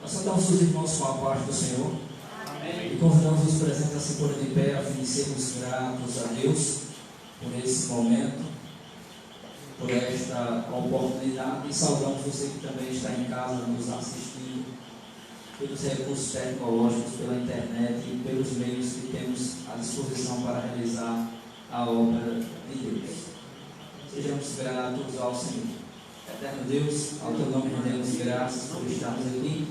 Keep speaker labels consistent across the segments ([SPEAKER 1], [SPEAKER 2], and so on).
[SPEAKER 1] Nós saudamos os irmãos com a paz do Senhor. Amém. E convidamos os presentes a se pôr de pé, a fim de sermos gratos a Deus por esse momento, por esta oportunidade. E saudamos você que também está em casa nos assistindo, pelos recursos tecnológicos, pela internet e pelos meios que temos à disposição para realizar a obra de Deus. Sejamos gratos ao Senhor. Eterno Deus, ao teu nome rendemos graças por estarmos aqui,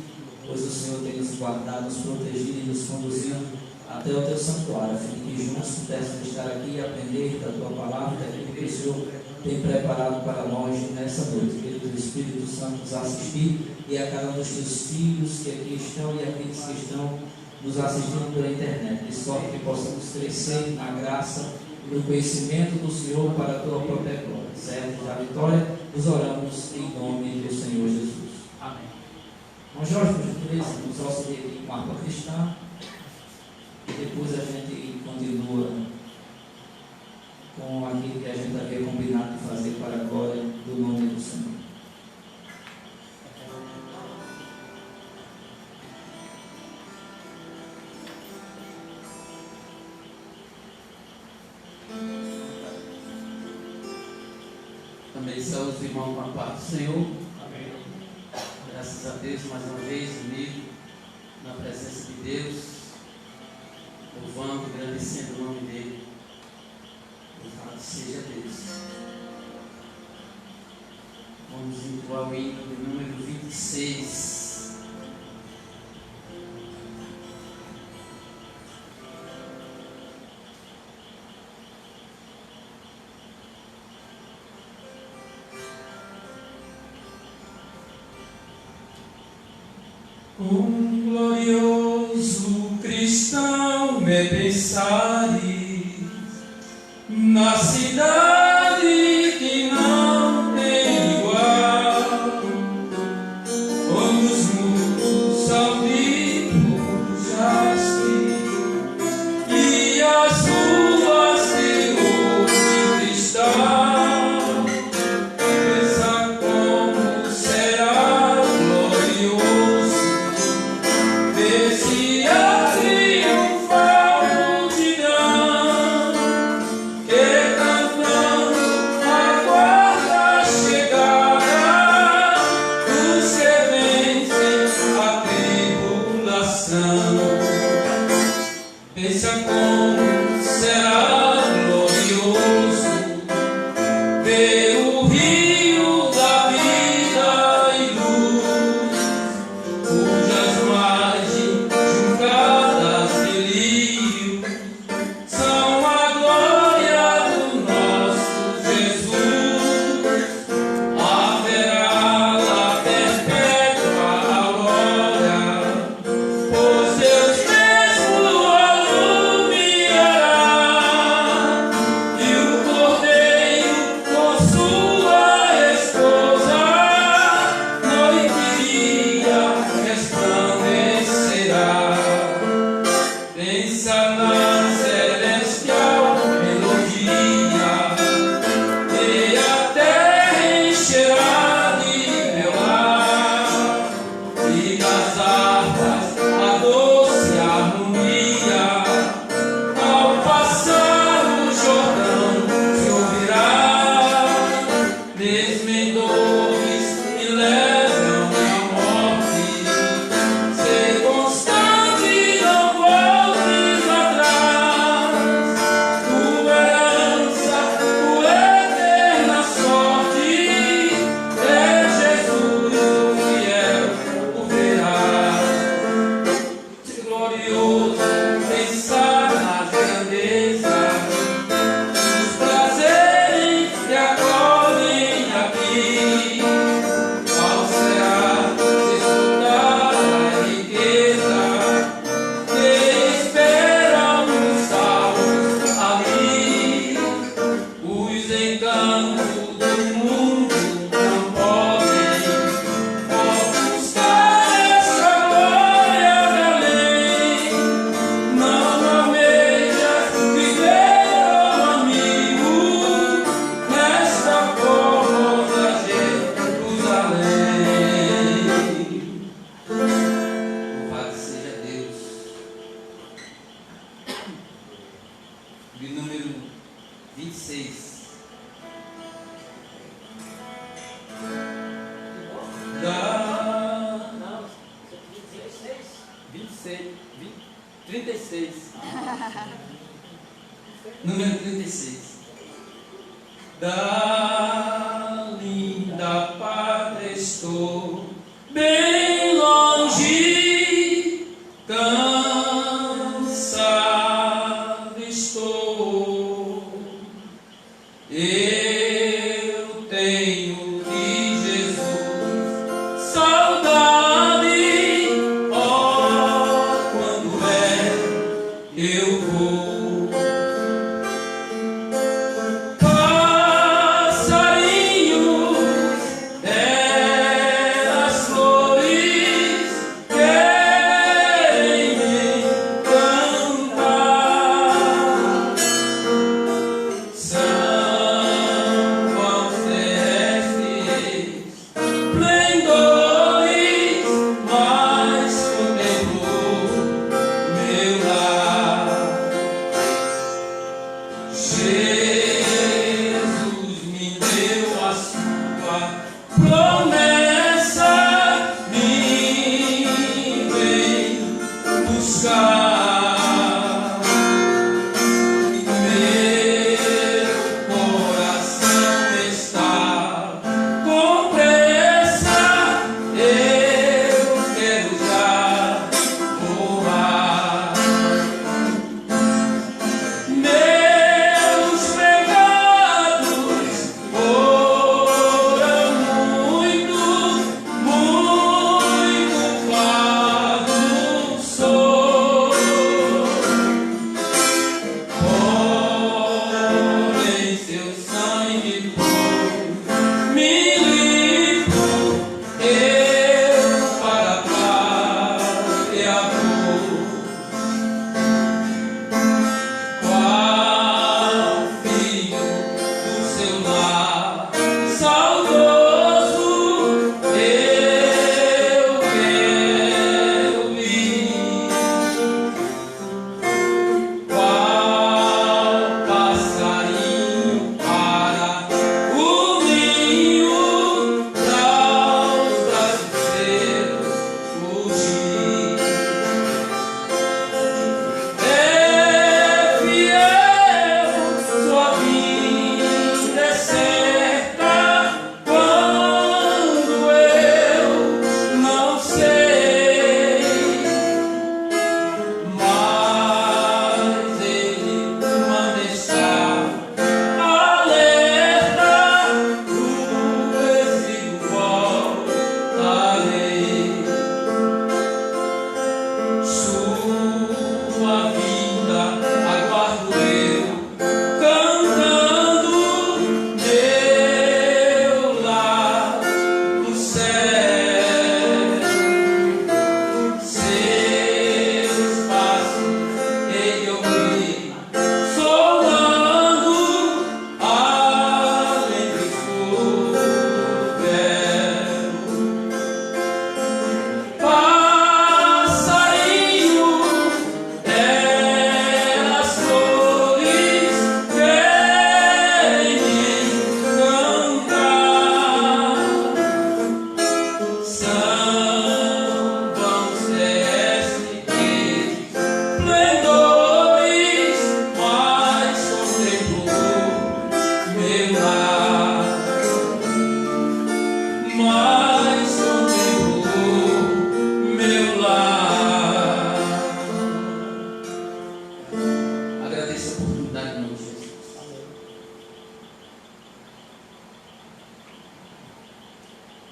[SPEAKER 1] pois o Senhor tem nos guardado, nos protegido e nos conduzido até o teu santuário, a fim de que juntos pudéssemos estar aqui e aprender da tua palavra, daquilo que o Senhor tem preparado para nós nessa noite. Que o Espírito Santo nos assistir e a cada um dos teus filhos que aqui estão e aqueles que estão nos assistindo pela internet, de sorte que possamos crescer na graça e no conhecimento do Senhor para a tua própria glória. Certo? Da vitória, nos oramos em nome do Senhor Jesus. Amém. Bom, Jorge, por gentileza, nos auxilie aqui com a harpa cristã e depois a gente continua com aquilo que a gente havia combinado de fazer para a glória do nome do Senhor.
[SPEAKER 2] Também saúde os irmãos com a paz do Senhor. Amém. Graças a Deus mais uma vez unido na presença de Deus, louvando, agradecendo o nome dele. Louvado seja Deus. Vamos entoar o hino de número 26.
[SPEAKER 3] Um glorioso cristão me pensares na cidade que não tem igual, onde os muros são vivos jaspe e as ruas de ouro e cristal. Pensa como será glorioso se a triunfal multidão que cantando
[SPEAKER 2] 36. Número 36.
[SPEAKER 3] Da linda pátria estou, bem longe, cansado estou. Eu tenho de Jesus saudade, oh, quando eu vou.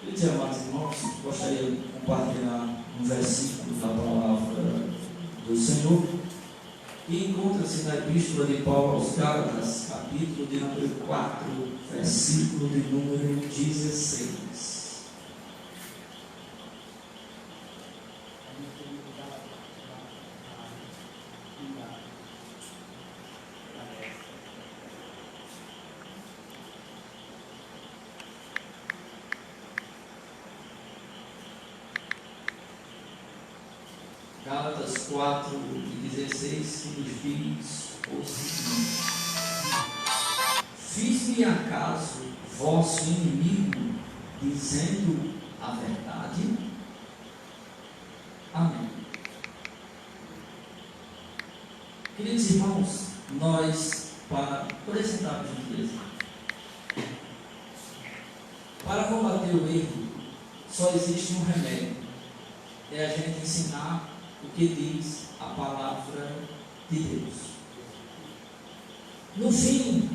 [SPEAKER 1] Queridos e amados irmãos, gostaria de compartilhar um versículo da palavra do Senhor, que encontra-se na Epístola de Paulo aos Gálatas, capítulo de número 4, versículo de número 16. Gálatas 4 e 16, que nos diz o seguinte: fiz-me acaso vosso inimigo, dizendo a verdade? Amém. Queridos irmãos, por exemplo, gentileza, para combater o erro, só existe um remédio: é a gente ensinar o que diz a palavra de Deus. No fim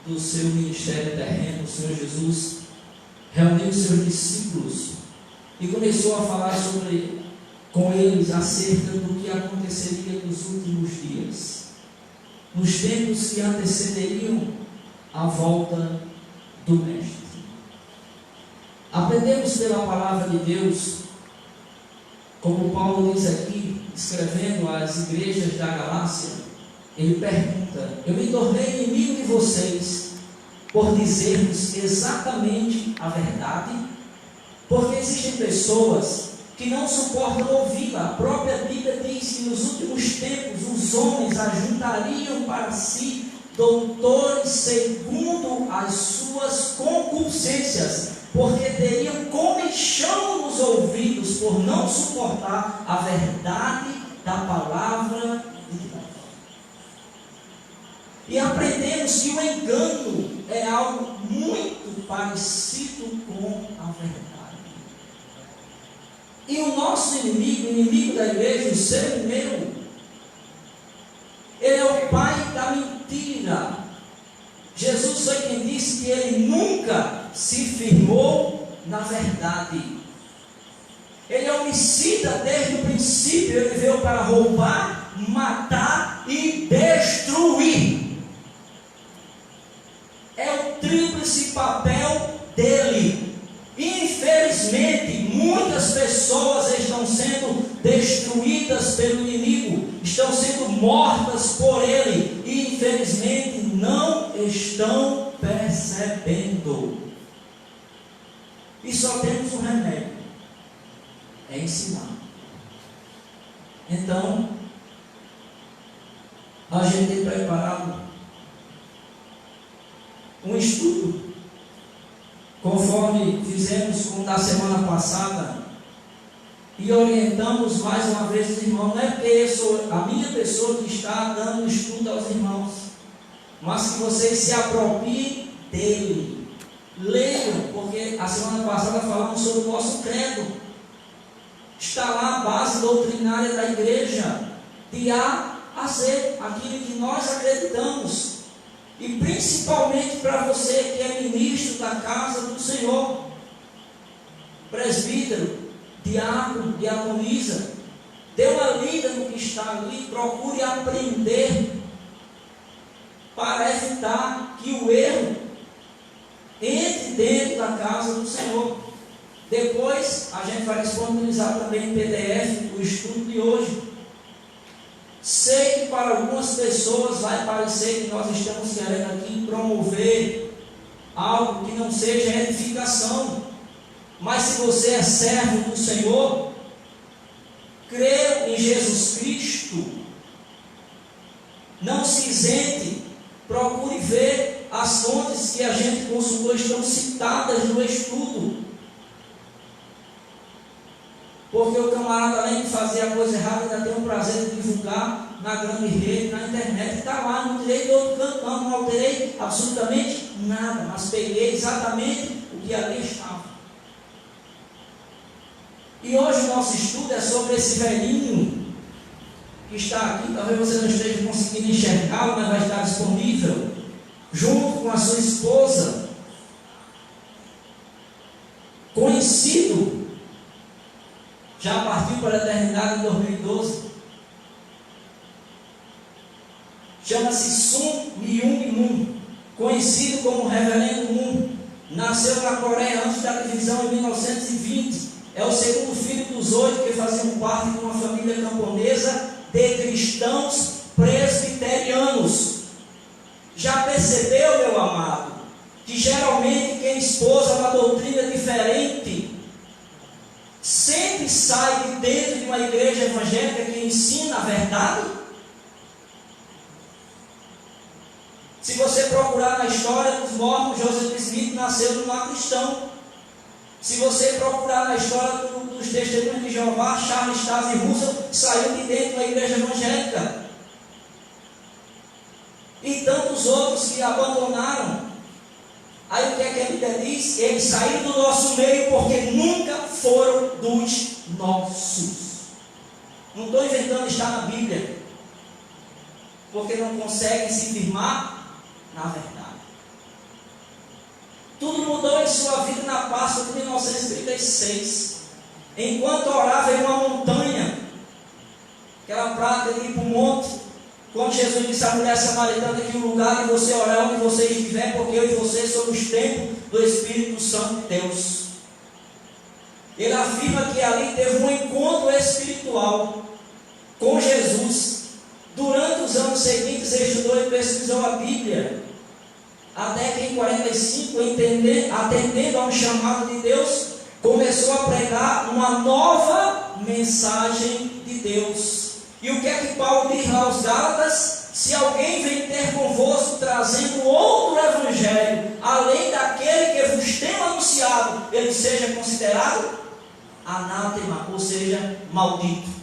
[SPEAKER 1] do seu ministério terreno, o Senhor Jesus reuniu seus discípulos e começou a falar com eles acerca do que aconteceria nos últimos dias, nos tempos que antecederiam a volta do Mestre. Aprendemos pela palavra de Deus, como Paulo diz aqui, escrevendo às igrejas da Galácia, ele pergunta: eu me tornei inimigo de vocês por dizer-vos exatamente a verdade? Porque existem pessoas que não suportam ouvi-la. A própria Bíblia diz que nos últimos tempos os homens ajuntariam para si doutores segundo as suas concupiscências, porque teriam comichão nos ouvidos por não suportar a verdade da palavra de Deus. E aprendemos que o engano é algo muito parecido com a verdade. E o nosso inimigo, o inimigo da igreja, o seu e meu, ele é o pai da mentira. Jesus foi quem disse que ele nunca se firmou na verdade. Ele é homicida desde o princípio. Ele veio para roubar, matar e destruir. É o tríplice papel dele. Infelizmente, muitas pessoas estão sendo destruídas pelo inimigo, estão sendo mortas por ele, e infelizmente não estão percebendo. E só temos um remédio: é ensinar. Então, a gente tem preparado um estudo, conforme fizemos com da semana passada, e orientamos mais uma vez os irmãos. Não é porque eu sou a minha pessoa que está dando estudo aos irmãos, mas que vocês se apropriem dele, leiam, porque a semana passada falamos sobre o nosso credo. Está lá a base doutrinária da igreja, de A a Z, aquilo que nós acreditamos. E principalmente para você que é ministro da casa do Senhor, presbítero, diácono, diaconisa, dê uma lida no que está ali, procure aprender, para evitar que o erro entre dentro da casa do Senhor. Depois a gente vai disponibilizar também em PDF o estudo de hoje. Sei que para algumas pessoas vai parecer que nós estamos querendo aqui promover algo que não seja edificação, mas se você é servo do Senhor, crê em Jesus Cristo, não se isente, procure ver as fontes que a gente consultou, estão citadas no estudo. Porque o camarada, além de fazer a coisa errada, ainda tem o prazer de divulgar na grande rede, na internet. Está lá, não tirei do outro canto, não alterei absolutamente nada, mas peguei exatamente o que ali estava. E hoje o nosso estudo é sobre esse velhinho que está aqui. Talvez você não esteja conseguindo enxergá-lo, mas vai estar disponível, junto com a sua esposa, conhecido. Já partiu para a eternidade em 2012. Chama-se Sun Myung Moon, conhecido como Reverendo Moon. Nasceu na Coreia antes da divisão em 1920. É o segundo filho dos 8 que faziam parte de uma família camponesa de cristãos presbiterianos. Já percebeu, meu amado, que geralmente quem esposa uma doutrina diferente sempre sai de dentro de uma igreja evangélica que ensina a verdade? Se você procurar na história dos mormons, Joseph Smith nasceu num lar cristão. Se você procurar na história dos testemunhos de Jeová, Charles Taze Russell saiu de dentro da igreja evangélica. os outros que abandonaram. Aí o que é que a Bíblia diz? Eles saíram do nosso meio porque nunca foram dos nossos. Não estou inventando, está na Bíblia. Porque não conseguem se firmar na verdade. Tudo mudou em sua vida na Páscoa de 1936. Enquanto orava em uma montanha, aquela prática de ir para o monte, quando Jesus disse à mulher samaritana que o lugar de você orar onde você estiver, porque eu e você somos templo do Espírito Santo de Deus. Ele afirma que ali teve um encontro espiritual com Jesus. Durante os anos seguintes, ele estudou e pesquisou a Bíblia, até que em 45, atendendo a um chamado de Deus, começou a pregar uma nova mensagem de Deus. E o que é que Paulo diz lá aos Gálatas? Se alguém vem ter convosco trazendo outro evangelho, além daquele que vos tem anunciado, ele seja considerado anátema, ou seja, maldito.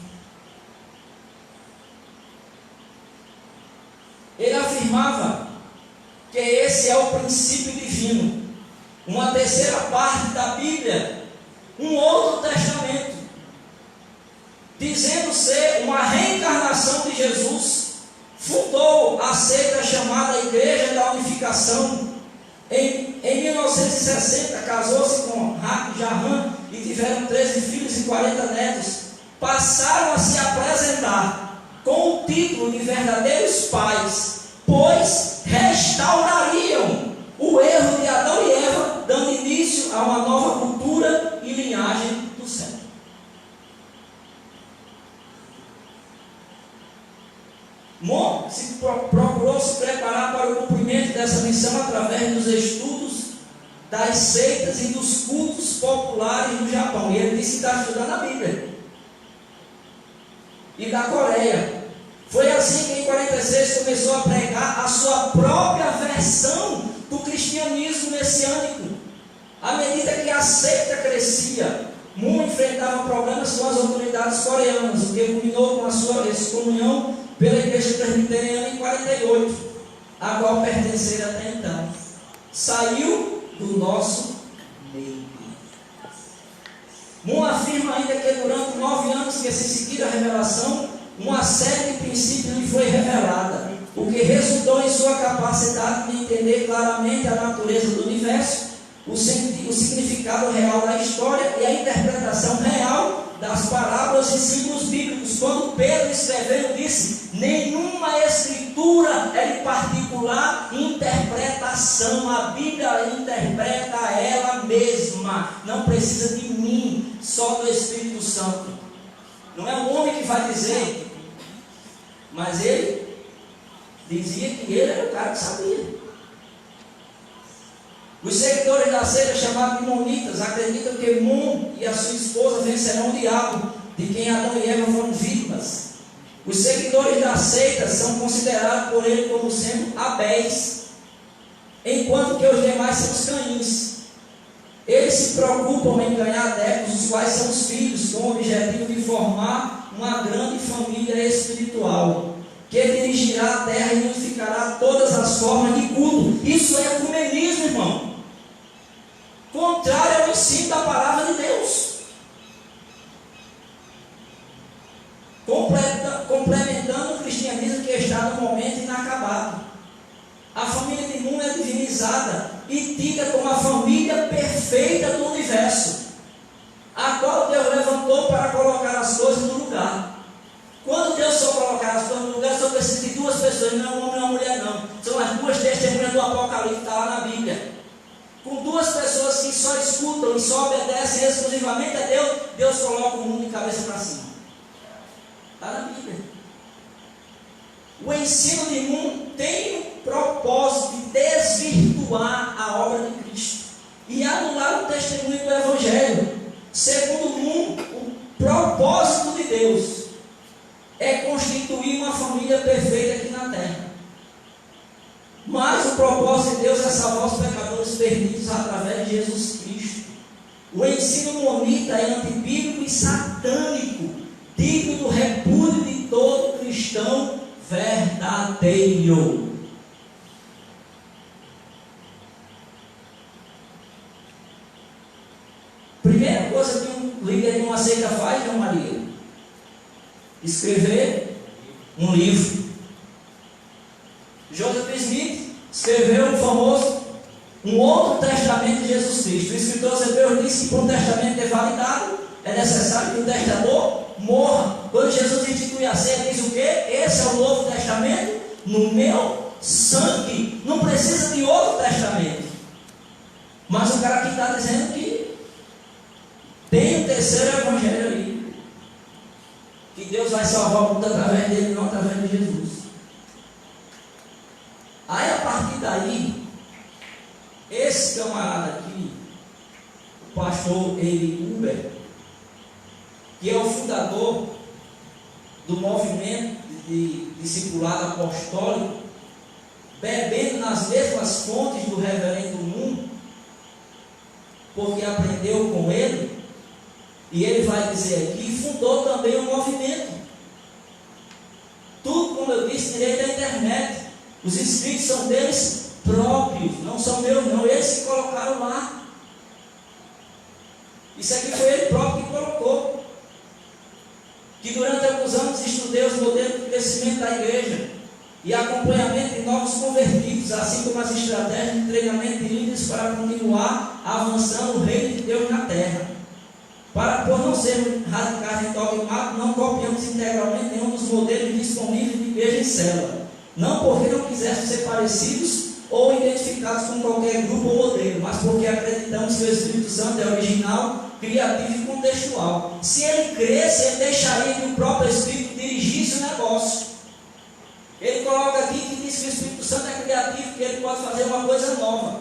[SPEAKER 1] Ele afirmava que esse é o princípio divino, uma terceira parte da Bíblia, um outro testamento, dizendo ser uma reencarnação de Jesus. Fundou a seita chamada Igreja da Unificação. Em 1960 casou-se com Rabi Jahan e tiveram 13 filhos e 40 netos. Passaram a se apresentar com o título de verdadeiros pais, pois restaurariam o erro de Adão e Eva, dando início a uma nova cultura e linhagem do céu. Mon procurou se preparar para o cumprimento dessa missão através dos estudos das seitas e dos cultos populares do Japão. E ele disse que está estudando a Bíblia. E da Coreia. Foi assim que em 46 começou a pregar a sua própria versão do cristianismo messiânico. À medida que a seita crescia, Moon enfrentava problemas com as autoridades coreanas, o que culminou com a sua excomunhão pela Igreja Presbiteriana em 48, a qual pertencia até então. Saiu do nosso meio. Moon afirma ainda que durante 9 anos que se seguiram a revelação, uma série de princípios lhe foi revelada, o que resultou em sua capacidade de entender claramente a natureza do universo, o significado real da história e a interpretação real das parábolas e símbolos bíblicos. Quando Pedro escrevendo disse: nenhuma escritura é de particular interpretação, a Bíblia interpreta ela mesma, não precisa de mim, só do Espírito Santo. Não é o homem que vai dizer, mas ele dizia que ele era o cara que sabia. Os seguidores da seita, chamados de Monitas, acreditam que Mon e a sua esposa vencerão o diabo, de quem Adão e Eva foram vítimas. Os seguidores da seita são considerados por ele como sendo Abéis, enquanto que os demais são os Caíns. Eles se preocupam em ganhar adeptos, os quais são os filhos, com o objetivo de formar uma grande família espiritual, que dirigirá a terra e unificará todas as formas de culto. Isso é ecumenismo, irmão. Contrário ao ensino da palavra de Deus. Complementando o cristianismo que está no momento inacabado. A família de Moon é divinizada e tida como a família perfeita do universo, a qual Deus levantou para colocar as coisas no lugar. Quando Deus só colocar as coisas no lugar, só precisa de 2 pessoas, não é um homem e uma mulher, não. São as 2 testemunhas do Apocalipse, está lá na Bíblia. Com 2 pessoas que só escutam e só obedecem exclusivamente a Deus, Deus coloca o mundo de cabeça para cima. Está na Bíblia. O ensino de Moon tem o propósito de desvirtuar a obra de Cristo e anular o testemunho do Evangelho. Segundo Moon, o propósito de Deus é constituir uma família perfeita aqui na terra. Mas o propósito de Deus é salvar os pecadores perdidos através de Jesus Cristo. O ensino monita é antibíblico e satânico, digno do repúdio de todo cristão verdadeiro. faz, João Maria? Escrever um livro. Joseph Smith escreveu um famoso, um outro testamento de Jesus Cristo. O escritor aos Hebreus diz que para um testamento ter validado, é necessário que o testador morra. Quando Jesus institui a ceia, diz o quê? Esse é o novo testamento no meu sangue. Não precisa de outro testamento. Mas o cara aqui está dizendo que tem um terceiro evangelho aí, que Deus vai salvar o mundo através dele, não através de Jesus. Aí a partir daí, esse camarada aqui, o pastor Eli Huber, que é o fundador do movimento de discipulado apostólico, bebendo nas mesmas fontes do reverendo Moon, porque aprendeu com ele, e ele vai dizer aqui, fundou também um movimento. Tudo, como eu disse, direito à internet. Os escritos são deles próprios, não são meus não, eles que colocaram lá. Isso aqui foi ele próprio que colocou. Que durante alguns anos estudei os modelos de crescimento da igreja e acompanhamento de novos convertidos, assim como as estratégias de treinamento de líderes para continuar avançando o reino de Deus na terra. Por não sermos radicais em dogmático, não copiamos integralmente nenhum dos modelos disponíveis de igreja em célula. Não porque não quiséssemos ser parecidos ou identificados com qualquer grupo ou modelo, mas porque acreditamos que o Espírito Santo é original, criativo e contextual. Se ele cresce, ele deixaria que o próprio Espírito dirigisse o negócio. Ele coloca aqui que diz que o Espírito Santo é criativo, que ele pode fazer uma coisa nova.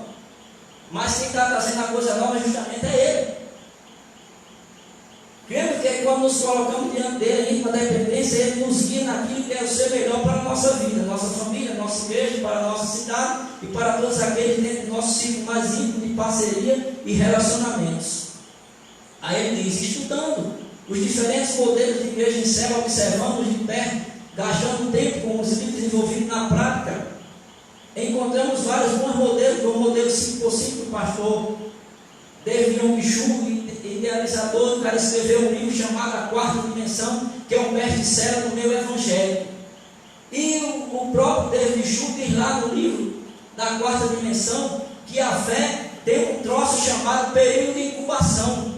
[SPEAKER 1] Mas quem está trazendo a coisa nova justamente é ele. Cremos que quando nos colocamos diante dele, com a dependência, ele nos guia naquilo que é o ser melhor para a nossa vida, nossa família, nossa igreja, para a nossa cidade e para todos aqueles dentro do nosso ciclo mais íntimo de parceria e relacionamentos. Aí ele diz, estudando os diferentes modelos de igreja em célula, observando de perto, gastando tempo com os líderes envolvidos na prática, encontramos vários bons modelos, como o modelo 5x5 do pastor David Yong-Chu, idealizador. O cara escreveu um livro chamado A Quarta Dimensão, que é um best-seller do meu evangelho. E o próprio David Yong-Chu diz lá no livro da Quarta Dimensão que a fé tem um troço chamado período de incubação.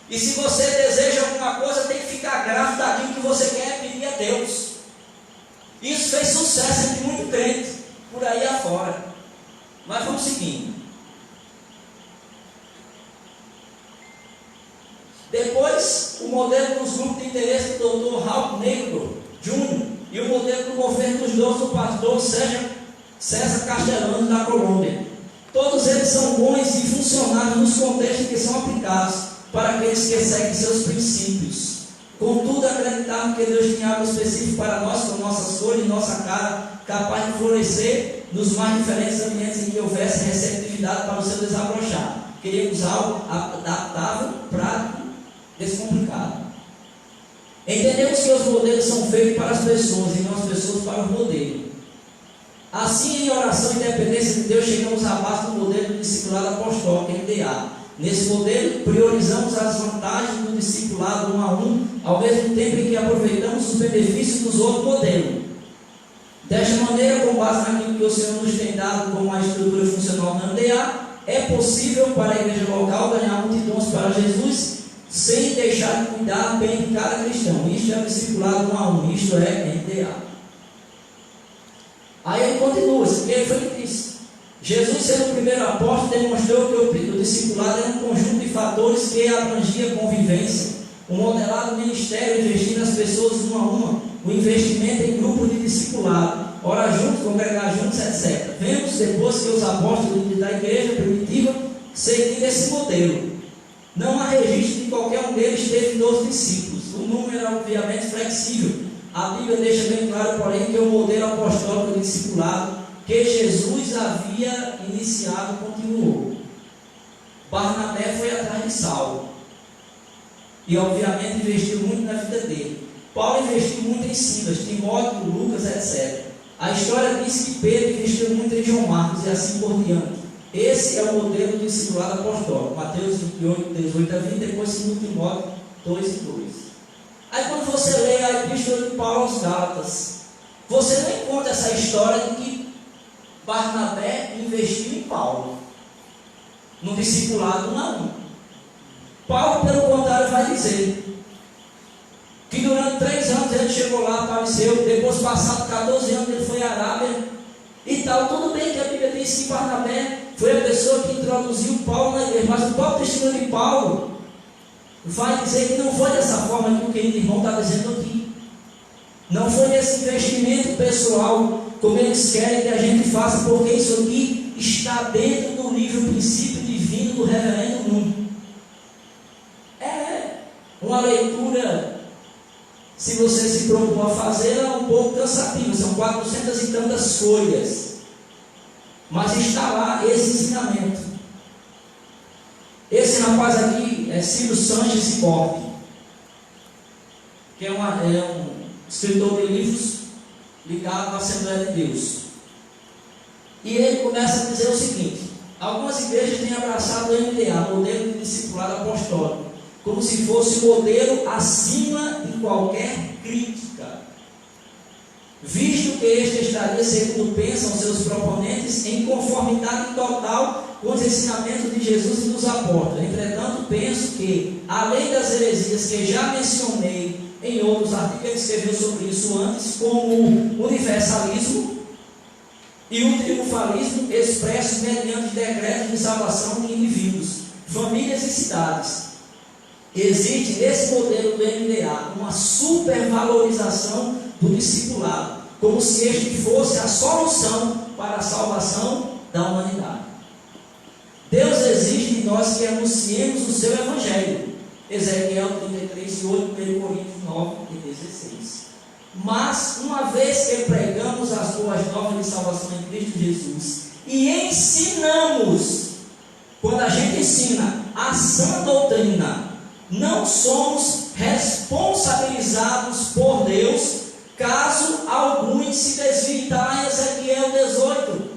[SPEAKER 1] E se você deseja alguma coisa, tem que ficar grávido daquilo que você quer pedir a Deus. Isso fez sucesso entre muito crente por aí afora. Mas vamos seguindo. Depois, o modelo dos grupos de interesse do Dr. Ralph Negro Jr. e o modelo do governo dos dois do pastor César Castellano da Colômbia. Todos eles são bons e funcionários nos contextos que são aplicados para aqueles que seguem seus princípios. Contudo, acreditamos que Deus tinha algo específico para nós, com nossas cores e nossa cara, capaz de florescer nos mais diferentes ambientes em que houvesse receptividade para o seu desabrochar. Queríamos algo adaptável, prático, descomplicado. Entendemos que os modelos são feitos para as pessoas e não as pessoas para o modelo. Assim, em oração e dependência de Deus, chegamos à base do modelo do discipulado apostólico, MDA. Nesse modelo, priorizamos as vantagens do discipulado 1 a 1, ao mesmo tempo em que aproveitamos os benefícios dos outros modelos. Desta maneira, com base naquilo que o Senhor nos tem dado como uma estrutura funcional na MDA, é possível para a igreja local ganhar multidões para Jesus, sem deixar de cuidar bem de cada cristão. Isto é o discipulado 1 a 1, isto é MDA. Aí ele continua, isso aqui ele foi que disse. Jesus, sendo o primeiro apóstolo, demonstrou que o discipulado era um conjunto de fatores que abrangia a convivência, o modelado ministério, investir nas pessoas uma a uma, o investimento em grupos de discipulado, orar juntos, congregar juntos, etc. Vemos depois que os apóstolos da igreja primitiva seguiram esse modelo. Não há registro de qualquer um deles teve 12 discípulos. O número é obviamente flexível. A Bíblia deixa bem claro, porém, que o modelo apostólico do discipulado que Jesus havia iniciado continuou. Barnabé foi atrás de Saulo e obviamente investiu muito na vida dele. Paulo investiu muito em Silas, Timóteo, Lucas, etc. A história diz que Pedro investiu muito em João Marcos e assim por diante. Esse é o modelo do discipulado apostólico. Mateus 28, 18 a 20, depois 2 Timóteo 2 e 2. Aí quando você lê a Epístola de Paulo aos Gálatas, você não encontra essa história de que Barnabé investiu em Paulo, no discipulado 1 a 1. Paulo, pelo contrário, vai dizer que durante 3 anos ele chegou lá, apareceu, depois passado 14 anos ele foi à Arábia e tal. Tudo bem que a Bíblia diz que Barnabé foi a pessoa que introduziu Paulo na igreja, mas o próprio testemunho de Paulo vai dizer que não foi dessa forma que o querido irmão está dizendo aqui. Não foi esse investimento pessoal como eles querem que a gente faça, porque isso aqui está dentro do livro Princípio Divino do Reverendo Nuno. É uma leitura, se você se propor a fazer, é um pouco cansativa, são 400 e tantas folhas, mas está lá esse ensinamento. Esse rapaz aqui é Ciro Sanches Borg, que é um escritor de livros ligado à Assembleia de Deus. E ele começa a dizer o seguinte: algumas igrejas têm abraçado o MDA, modelo de discipulado apostólico, como se fosse o modelo acima de qualquer crítica, visto que este estaria, segundo pensam seus proponentes, em conformidade total com os ensinamentos de Jesus e dos apóstolos. Entretanto, penso que, além das heresias que já mencionei em outros artigos, ele escreveu sobre isso antes, como o universalismo e o triunfalismo expressos mediante decretos de salvação de indivíduos, famílias e cidades. Existe nesse modelo do MDA uma supervalorização do discipulado, como se este fosse a solução para a salvação da humanidade. Deus exige de nós que anunciemos o seu Evangelho. Ezequiel 33, 8, 1 Coríntios 9 e 16. Mas, uma vez que pregamos as boas novas de salvação em Cristo Jesus e ensinamos, quando a gente ensina a sã doutrina, não somos responsabilizados por Deus caso alguns se desviem. Está lá em Ezequiel 18.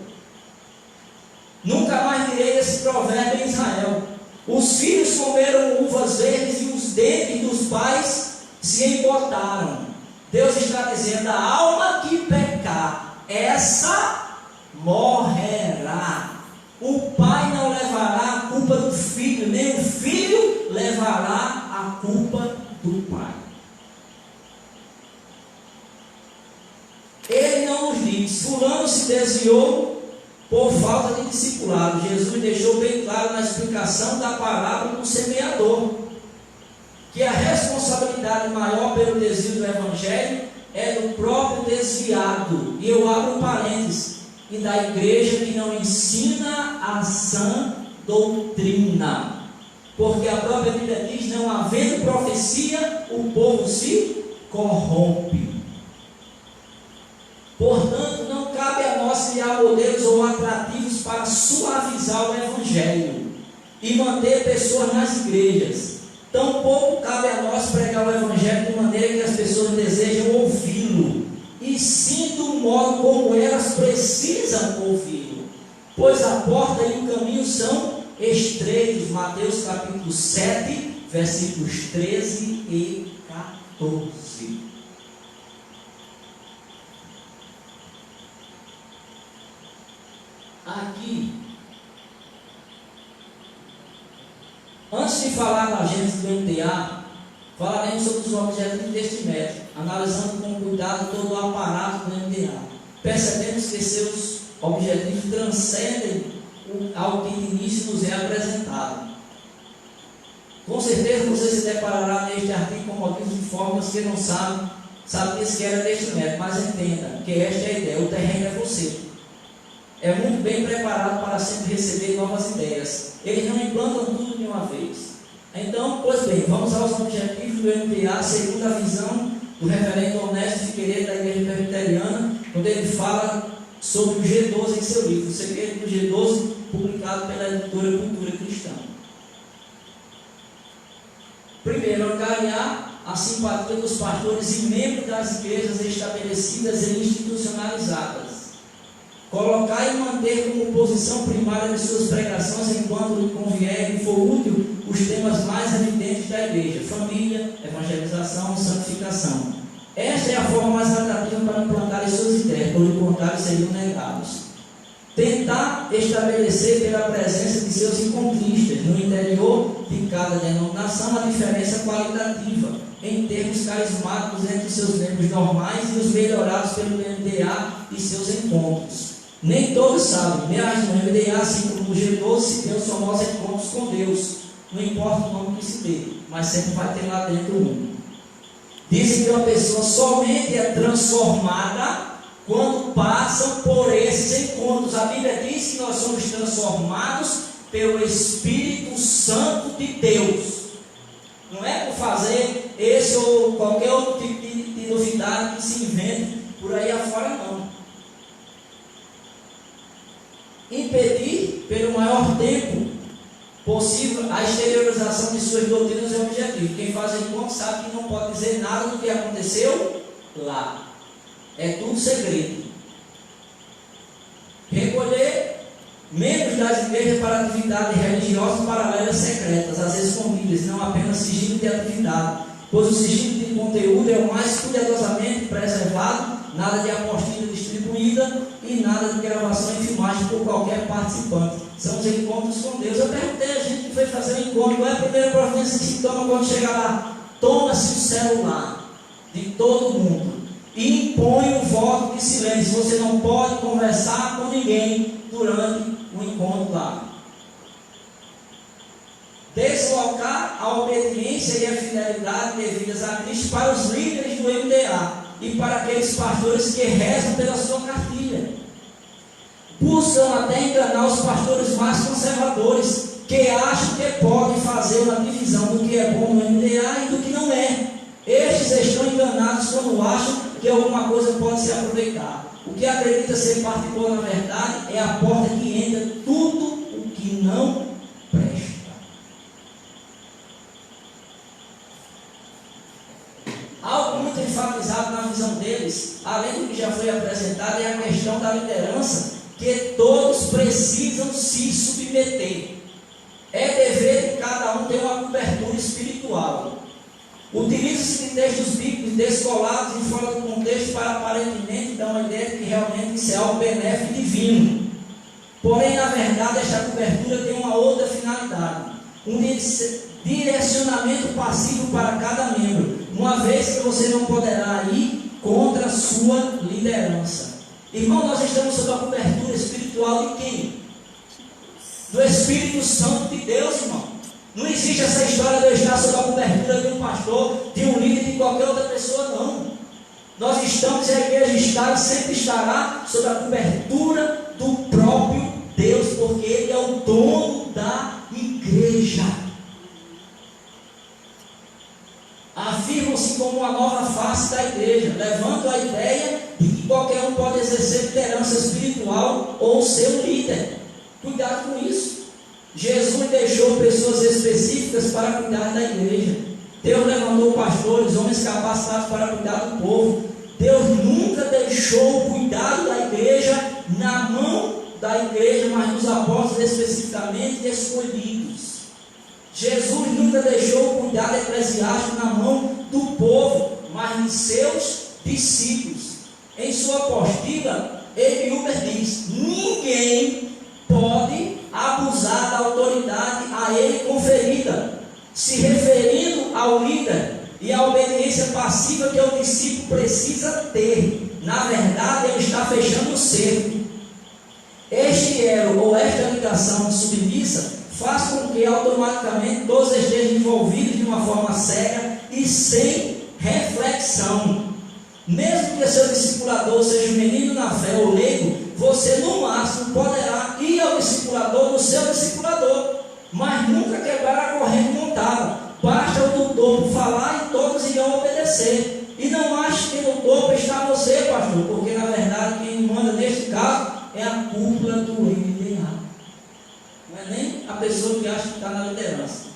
[SPEAKER 1] Nunca mais direi esse provérbio em Israel: os filhos comeram uvas verdes e os dentes dos pais se embotaram. Deus está dizendo: a alma que pecar, essa morrerá. O pai não levará a culpa do filho, nem o filho levará a culpa do pai. Ele não nos diz: fulano se desviou por falta de discipulado. Jesus deixou bem claro na explicação da parábola do semeador, que a responsabilidade maior pelo desvio do Evangelho é do próprio desviado. E eu abro um parênteses: e da igreja que não ensina a sã doutrina, porque a própria Bíblia diz: não havendo profecia, o povo se corrompe. Portanto, não cabe a nós criar modelos ou atrativos para suavizar o Evangelho e manter pessoas nas igrejas. Tampouco cabe a nós pregar o Evangelho de maneira que as pessoas desejam ouvi-lo, e sim do modo como elas precisam ouvi-lo, pois a porta e o caminho são estreitos. Mateus capítulo 7, versículos 13 e 14. Aqui, antes de falar na gênese do MDA, falaremos sobre os objetivos deste método, analisando com cuidado todo o aparato do MDA. Percebemos que seus objetivos transcendem ao que de início nos é apresentado. Com certeza você se deparará neste artigo com motivos de formas que não sabia que era deste método, mas entenda que esta é a ideia: o terreno é você. É muito bem preparado para sempre receber novas ideias. Eles não implantam tudo de uma vez. Então, pois bem, vamos aos objetivos do MDA segundo a visão do reverendo Honesto Figueiredo da Igreja Presbiteriana, quando ele fala sobre o G12 em seu livro, o Segredo do G12, publicado pela editora Cultura Cristã. Primeiro, angariar a simpatia dos pastores e membros das igrejas estabelecidas e institucionalizadas. Colocar e manter como posição primária de suas pregações, enquanto lhe convier e for útil, os temas mais evidentes da igreja: família, evangelização, santificação. Esta é a forma mais atrativa para implantar as suas ideias, por o contrário seriam negados. Tentar estabelecer pela presença de seus encontristas no interior de cada denominação a diferença qualitativa em termos carismáticos entre seus membros normais e os melhorados pelo MDA e seus encontros. Nem todos sabem, mas no MDA, assim como no G12, se tem os famosos encontros com Deus. Não importa o nome que se dê, mas sempre vai ter lá dentro um. Dizem que uma pessoa somente é transformada quando passam por esses encontros. A Bíblia diz que nós somos transformados pelo Espírito Santo de Deus. Não é por fazer esse ou qualquer outro tipo de novidade que se invente por aí afora, não. Impedir pelo maior tempo possível a exteriorização de suas doutrinas e objetivos. Quem faz encontro sabe que não pode dizer nada do que aconteceu lá. É tudo segredo. Recolher membros das igrejas para atividades religiosas paralelas secretas, às vezes com Bíblias, não apenas sigilo de atividade, pois o sigilo de conteúdo é o mais cuidadosamente preservado, nada de apostila distribuída e nada de gravação e filmagem por qualquer participante. São os encontros com Deus. Eu perguntei a gente que foi fazer um encontro: qual é a primeira providência que se toma quando chega lá? Toma-se o celular de todo mundo e impõe o voto de silêncio. Você não pode conversar com ninguém durante o encontro lá. Deslocar a obediência e a fidelidade devidas a Cristo para os líderes do MDA e para aqueles pastores que rezam pela sua cartilha. Buscam até enganar os pastores mais conservadores, que acham que podem fazer uma divisão do que é bom no MDA e do que não é. Estes estão enganados quando acham que alguma coisa pode se aproveitar. O que acredita ser parte boa, na verdade, é a porta que entra tudo o que não presta. Algo muito enfatizado na visão deles, além do que já foi apresentado, é a questão da liderança, que todos precisam se submeter. É dever de cada um ter uma cobertura espiritual. Utiliza-se de textos bíblicos descolados e fora do contexto para aparentemente dar uma ideia de que realmente isso é algo benéfico e divino. Porém, na verdade, esta cobertura tem uma outra finalidade: um direcionamento passivo para cada membro, uma vez que você não poderá ir contra a sua liderança. Irmão, nós estamos sob a cobertura espiritual de quem? Do Espírito Santo de Deus, irmão. Não existe essa história de eu estar sob a cobertura de um pastor, de um líder, de qualquer outra pessoa, não. Nós estamos, e a igreja está e sempre estará sob a cobertura do próprio Deus, porque Ele é o dono da igreja. Afirmam-se como uma nova face da igreja, levando a ideia de que qualquer um pode exercer liderança espiritual ou ser um líder. Cuidado com isso. Jesus deixou pessoas específicas para cuidar da igreja. Deus levantou pastores, homens capacitados para cuidar do povo. Deus nunca deixou o cuidado da igreja na mão da igreja, mas dos apóstolos especificamente escolhidos. Jesus nunca deixou o cuidado eclesiástico na mão do povo, mas de seus discípulos. Em sua apostila, Huber diz: ninguém pode abusar da autoridade a ele conferida, se referindo ao líder e à obediência passiva que o discípulo precisa ter. Na verdade, ele está fechando o cerco. Este elo ou esta ligação submissa faz com que automaticamente todos estejam envolvidos de uma forma cega e sem reflexão. Mesmo que seu discipulador seja um menino na fé ou leigo, você no máximo poderá ir ao discipulador do seu discipulador, mas nunca quebrar a corrente montada. Basta o do topo falar e todos irão obedecer. E não ache que no topo está você, pastor, porque na verdade quem manda neste caso é a cúpula do MDA. Não é nem a pessoa que acha que está na liderança.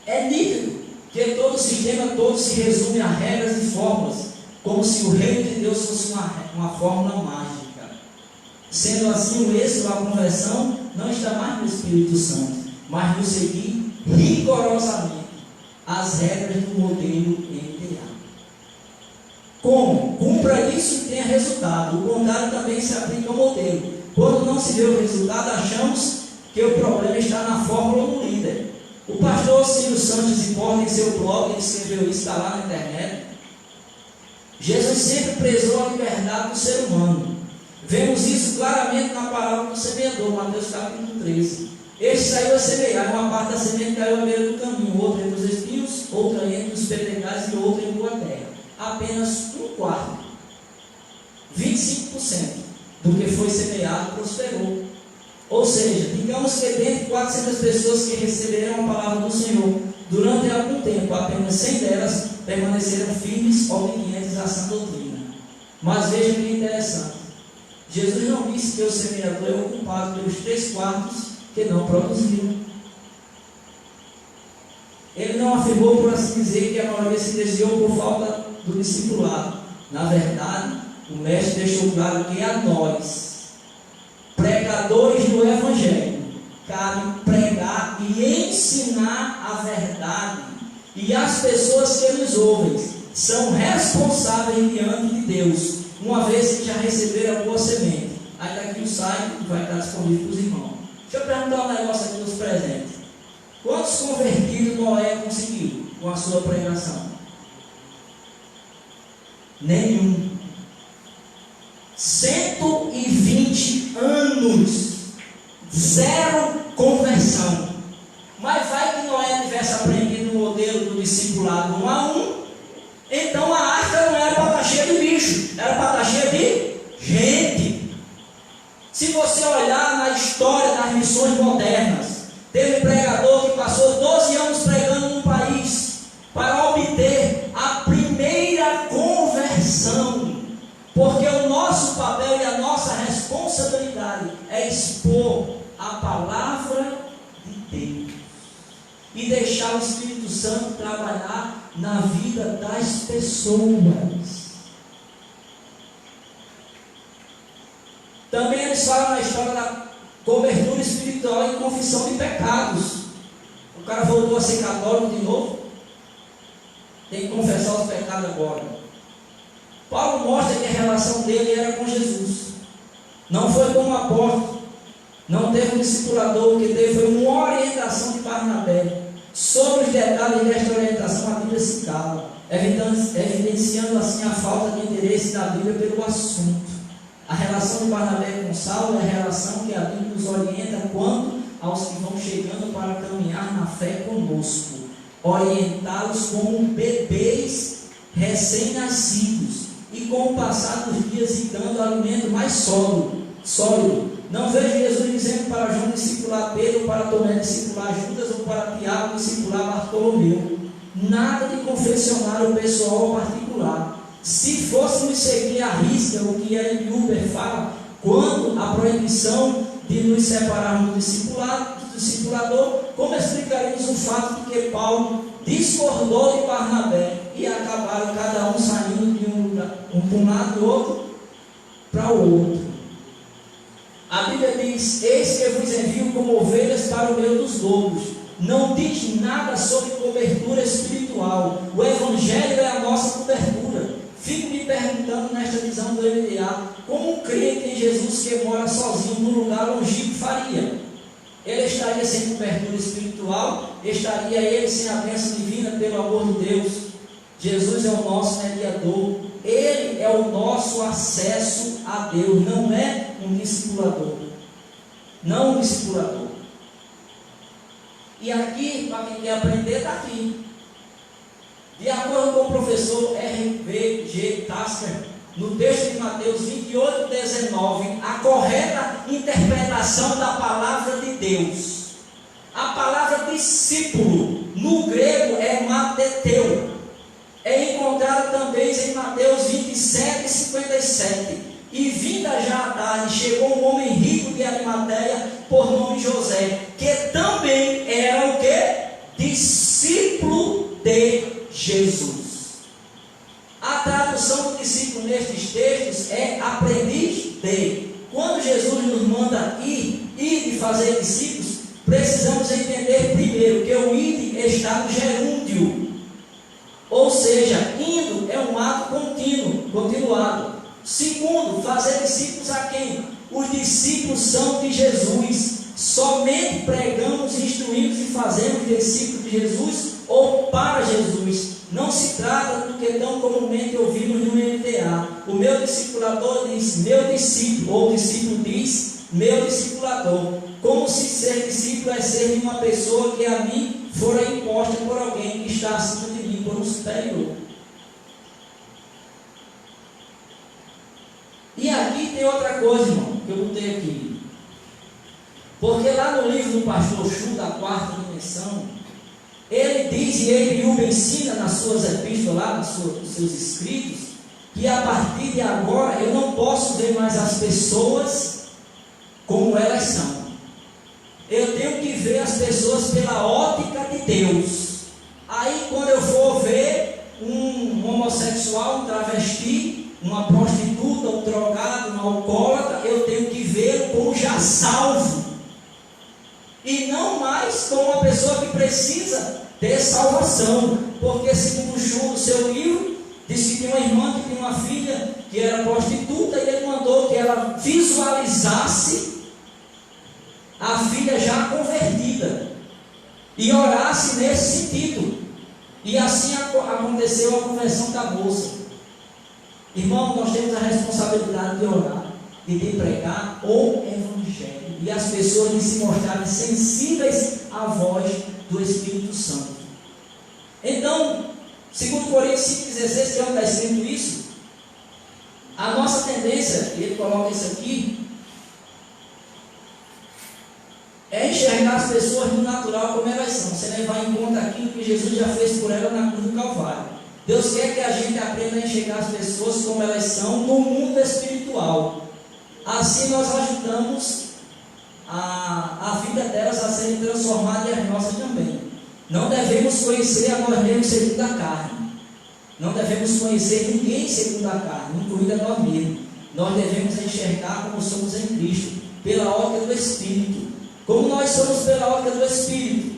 [SPEAKER 1] É nítido que todo o sistema todo se resume a regras e fórmulas, como se o reino de Deus fosse uma fórmula mágica. Sendo assim, o êxito da conversão não está mais no Espírito Santo, mas no seguir rigorosamente as regras do modelo NTA. Como? Cumpra isso e tenha resultado. O contrário também se aplica ao modelo. Quando não se vê o resultado, achamos que o problema está na fórmula do líder. O pastor Ciro Santos Importa, em seu blog, ele escreveu isso, está lá na internet. Jesus sempre prezou a liberdade do ser humano. Vemos isso claramente na parábola do semeador, Mateus capítulo 13. Este saiu a semear, uma parte da semente caiu à beira do caminho, outra entre os espinhos, outra entre os pedregais e outra em boa terra. Apenas um quarto, 25% do que foi semeado prosperou. Ou seja, digamos que dentre 400 pessoas que receberam a palavra do Senhor, durante algum tempo, apenas 100 delas permaneceram firmes, obedientes à sã doutrina. Mas veja que interessante, Jesus não disse que o semeador é o culpado pelos 3/4 que não produziram. Ele não afirmou, por assim dizer, que a maioria se desviou por falta do discipulado. Na verdade, o mestre deixou claro que a nós, pregadores do Evangelho, cabe pregar e ensinar a verdade. E as pessoas que nos ouvem são responsáveis diante de Deus, uma vez que já receberam a boa semente. Aí daqui o site vai estar disponível para os irmãos. Deixa eu perguntar um negócio aqui nos presentes. Quantos convertidos Noé conseguiu com a sua pregação? Nenhum. 120 anos, zero conversão. Mas vai que Noé tivesse aprendido o modelo do discipulado 1 a 1, então a arca não era para estar cheia de bicho, era para estar cheia de gente. Se você olhar na história das missões modernas, teve um pregador que passou 12 anos pregando num país para obter a primeira conversão. Porque o nosso papel e a nossa responsabilidade é expor a palavra de Deus e deixar o Espírito Santo trabalhar na vida das pessoas. Também eles falam na história da cobertura espiritual e confissão de pecados. O cara voltou a ser católico de novo, tem que confessar os pecados agora. Paulo mostra que a relação dele era com Jesus. Não foi com um apóstolo, não teve um discipulador, o que teve foi uma orientação de Barnabé. Sobre os detalhes desta orientação, a Bíblia se cala, evidenciando assim a falta de interesse da Bíblia pelo assunto. A relação de Barnabé com Saulo é a relação que a Bíblia nos orienta quanto aos que vão chegando para caminhar na fé conosco, orientá-los como bebês recém-nascidos, e com o passar dos dias e dando alimento mais sólido. Não vejo Jesus dizendo para João discipular Pedro, para Tomé discipular Judas, ou para Tiago discipular Bartolomeu. Nada de confessionário pessoal ou particular. Se fôssemos seguir à risca o que a Uber fala, quando a proibição de nos separarmos do discipulador, como explicaríamos o fato de que Paulo discordou de Barnabé e acabaram cada um saindo de um para um lado e outro para o outro? A Bíblia diz: eis que vos envio como ovelhas para o meio dos lobos. Não diz nada sobre cobertura espiritual. O Evangelho é a nossa cobertura. Fico me perguntando nesta visão do MDA, como um crente em Jesus que mora sozinho num lugar longínquo faria? Ele estaria sem cobertura espiritual? Estaria ele sem a bênção divina pelo amor de Deus? Jesus é o nosso mediador. Ele é o nosso acesso a Deus. Não é um discipulador. Não um discipulador. E aqui, para quem quer aprender, está aqui. De acordo com o professor R.V.G. Tasker, no texto de Mateus 28:19, a correta interpretação da palavra de Deus. A palavra discípulo, no grego, é mateteu. É encontrado também em Mateus 27:57. E vinda já a tarde, chegou um homem rico de Arimateia, por nome José, que também era o que? Discípulo de Jesus. A tradução do discípulo nestes textos é aprendiz de. quando Jesus nos manda ir e fazer discípulos, precisamos entender primeiro que o ir está no gerúndio, ou seja, indo é um ato contínuo, continuado. Segundo, fazer discípulos a quem? Os discípulos são de Jesus. Somente pregamos, instruímos e fazemos discípulos de Jesus ou para Jesus. Não se trata do que tão comumente ouvimos no MTA. O meu discipulador diz meu discípulo, ou o discípulo diz meu discipulador. Como se ser discípulo é ser de uma pessoa que a mim fora imposta por alguém que está acima de mim, por um superior. E aqui tem outra coisa, irmão, que eu botei aqui. Porque lá no livro do pastor Chu, da quarta dimensão, ele diz, e ele o ensina nas suas epístolas, lá nos seus escritos, que a partir de agora eu não posso ver mais as pessoas como elas são. Eu tenho que ver as pessoas pela ótica de Deus. Aí quando eu for ver um homossexual, um travesti, uma prostituta, um drogado, um alcoólatra, eu tenho que vê-lo como já salvo. E não mais como uma pessoa que precisa ter salvação. Porque segundo o Chu, no seu livro, disse que tinha uma irmã que tinha uma filha que era prostituta, e ele mandou que ela visualizasse a filha já convertida e orasse nesse sentido. E assim aconteceu a conversão da moça. Irmão, nós temos a responsabilidade de orar e de pregar o Evangelho, e as pessoas de se mostrarem sensíveis à voz do Espírito Santo. Então, segundo Coríntios 5,16, que é onde está escrito isso, a nossa tendência, ele coloca isso aqui, é enxergar as pessoas no natural como elas são, sem levar em conta aquilo que Jesus já fez por ela na cruz do Calvário. Deus quer que a gente aprenda a enxergar as pessoas como elas são no mundo espiritual. Assim nós ajudamos a vida delas a serem transformadas e as nossas também. Não devemos conhecer a nós mesmos segundo a carne. Não devemos conhecer ninguém segundo a carne, incluindo a nós mesmos. Nós devemos enxergar como somos em Cristo, pela ótica do Espírito. Como nós somos pela ótica do Espírito.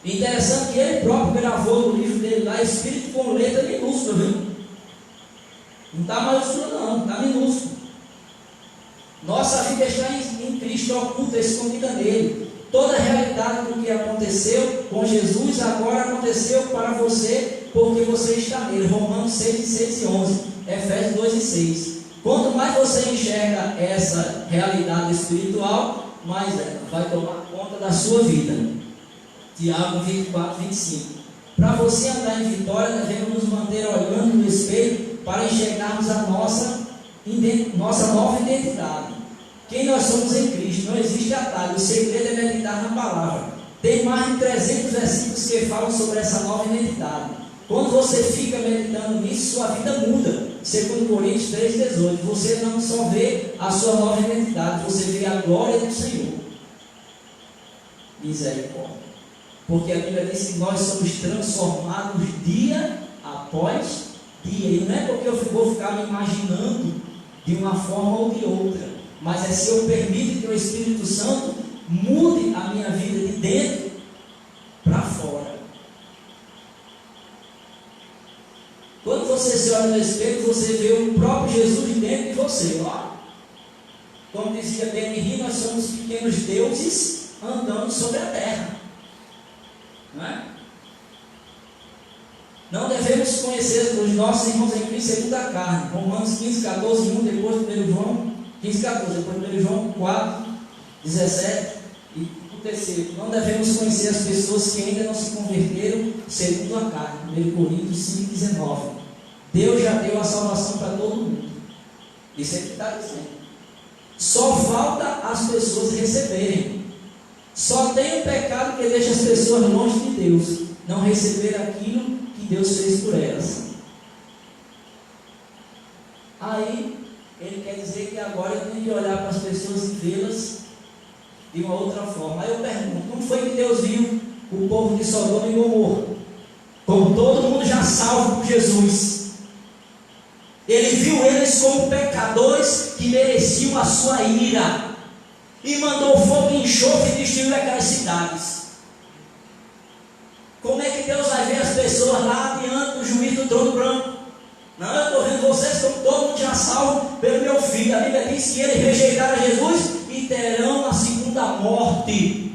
[SPEAKER 1] Interessante que ele próprio gravou no livro dele lá, Espírito com letra minúscula, viu? Não está maiúscula não, está minúsculo. Nossa vida está em Cristo, oculta, escondida nele. Toda a realidade do que aconteceu com Jesus agora aconteceu para você, porque você está nele. Romanos 6, 6 e 11, Efésios 2 e 6. Quanto mais você enxerga essa realidade espiritual, mais ela vai tomar conta da sua vida. Tiago 24, 25. Para você andar em vitória, devemos nos manter olhando no espelho para enxergarmos a nossa nova identidade. Quem nós somos em Cristo. Não existe atalho. O segredo é meditar na palavra. Tem mais de 300 versículos que falam sobre essa nova identidade. Quando você fica meditando nisso, sua vida muda. Segundo Coríntios 3,18. Você não só vê a sua nova identidade, você vê a glória do Senhor. Misericórdia. Porque a Bíblia diz que nós somos transformados dia após dia. E não é porque eu vou ficar me imaginando de uma forma ou de outra, mas é se eu permito que o Espírito Santo mude a minha vida de dentro para fora. Quando você se olha no espelho, você vê o próprio Jesus dentro de você. Ó. Como dizia Ben-Hur, nós somos pequenos deuses andando sobre a terra. Não é? Não devemos conhecer os nossos irmãos em Cristo segundo a carne. Romanos 15, 14, 1, depois 1 João 15, 14, depois 1 João 4, 17. E o terceiro, não devemos conhecer as pessoas que ainda não se converteram segundo a carne. 1 Coríntios 5, 19. Deus já deu a salvação para todo mundo. Isso é o que está dizendo. Só falta as pessoas receberem. Só tem o pecado que deixa as pessoas longe de Deus, não receber aquilo que Deus fez por elas. Aí ele quer dizer que agora eu tenho que olhar para as pessoas e vê-las de uma outra forma. Aí eu pergunto, como foi que Deus viu o povo de Sodoma e Gomorra? Como todo mundo já salvo por Jesus. Ele viu eles como pecadores que mereciam a sua ira, e mandou fogo e enxofre e destruiu aquelas cidades. Como é que Deus vai ver as pessoas lá diante do juiz do trono branco? Não, eu estou vendo vocês, estão todo mundo já salvo pelo meu filho. A Bíblia diz que eles rejeitaram Jesus e terão a segunda morte.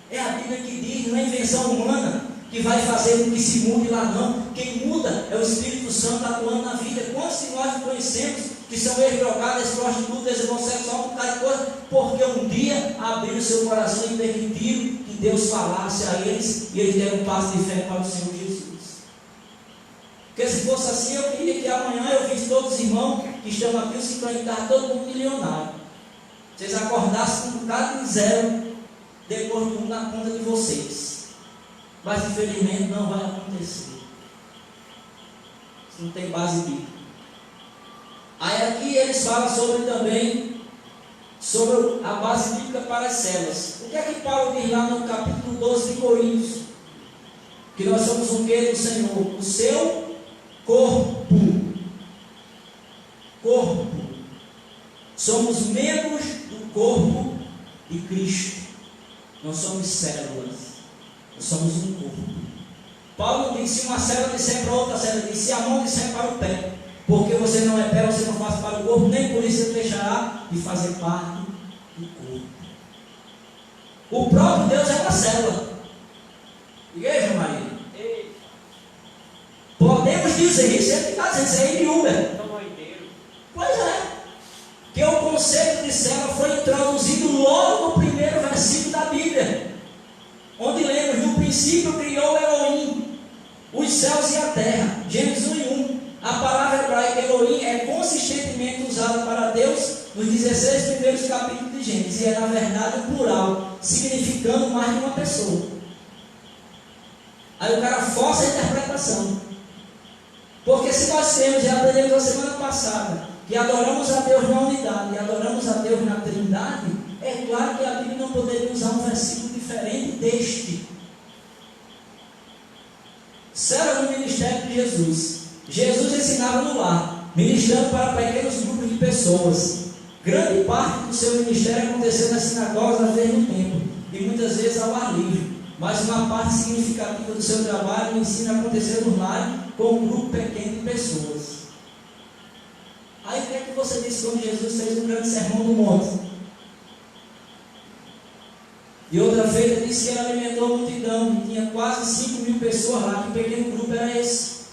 [SPEAKER 1] É a Bíblia que diz, não é invenção humana que vai fazer com que se mude lá, não. Quem muda é o Espírito Santo atuando na vida. Quantos de nós conhecemos que são ex-drogadas, prostitutas, homossexuais, por causa de coisa, porque um dia abriram seu coração e permitiram que Deus falasse a eles, e eles deram um passo de fé para o Senhor Jesus. Porque se fosse assim, eu queria que amanhã eu visse todos os irmãos que estão aqui, os que estão todo mundo milionário. Vocês acordassem com um bocado de zero, depois do mundo na conta de vocês. Mas infelizmente não vai acontecer. Isso não tem base bíblica. Aí aqui eles falam sobre a base bíblica para as células. O que é que Paulo diz lá no capítulo 12 de Coríntios? Que nós somos o que do Senhor? O seu corpo. Corpo. Somos membros do corpo de Cristo. Nós somos células. Nós somos um corpo. Paulo disse: uma célula disser para outra célula, disse: se a mão disser para o pé, porque você não é pé, você não faz para o corpo, nem por isso você deixará de fazer parte do corpo. O próprio Deus é uma célula. Igreja, Maria? Podemos dizer isso, ele está dizendo isso aí de Uber. Pois é. Que o conceito de célula foi introduzido logo no primeiro versículo da Bíblia, onde lemos: no princípio criou Elohim os céus e a terra. Gênesis 1 e 1. A palavra hebraica Elohim é consistentemente usada para Deus nos 16 primeiros capítulos de Gênesis, e é na verdade o plural, significando mais de uma pessoa. Aí o cara força a interpretação, porque se nós temos, e aprendemos na semana passada, que adoramos a Deus na unidade e adoramos a Deus na trindade, é claro que a Bíblia não poderia usar um versículo diferente deste. Célula do ministério de Jesus. Jesus ensinava no lar, ministrando para pequenos grupos de pessoas. Grande parte do seu ministério aconteceu nas sinagogas às vezes no templo, e muitas vezes ao ar livre. Mas uma parte significativa do seu trabalho e ensino aconteceu no lar, com um grupo pequeno de pessoas. Aí o que é que você disse quando Jesus fez um grande sermão do monte? E outra feita disse que ele alimentou a multidão, e tinha quase 5.000 pessoas lá, que o pequeno grupo era esse.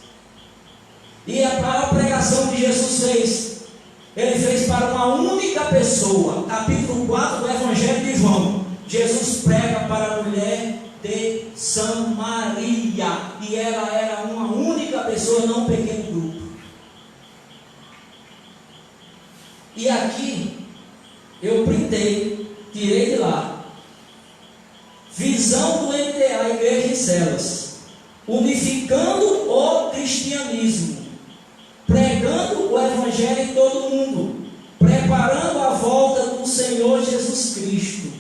[SPEAKER 1] E a maior pregação que Jesus fez, ele fez para uma única pessoa. Capítulo 4 do Evangelho de João. Jesus prega para a mulher de Samaria, e ela era uma única pessoa, não um pequeno grupo. E aqui eu printei, tirei de lá: visão do MDA, Igreja em Células, unificando o cristianismo, pregando o Evangelho em todo o mundo, preparando a volta do Senhor Jesus Cristo.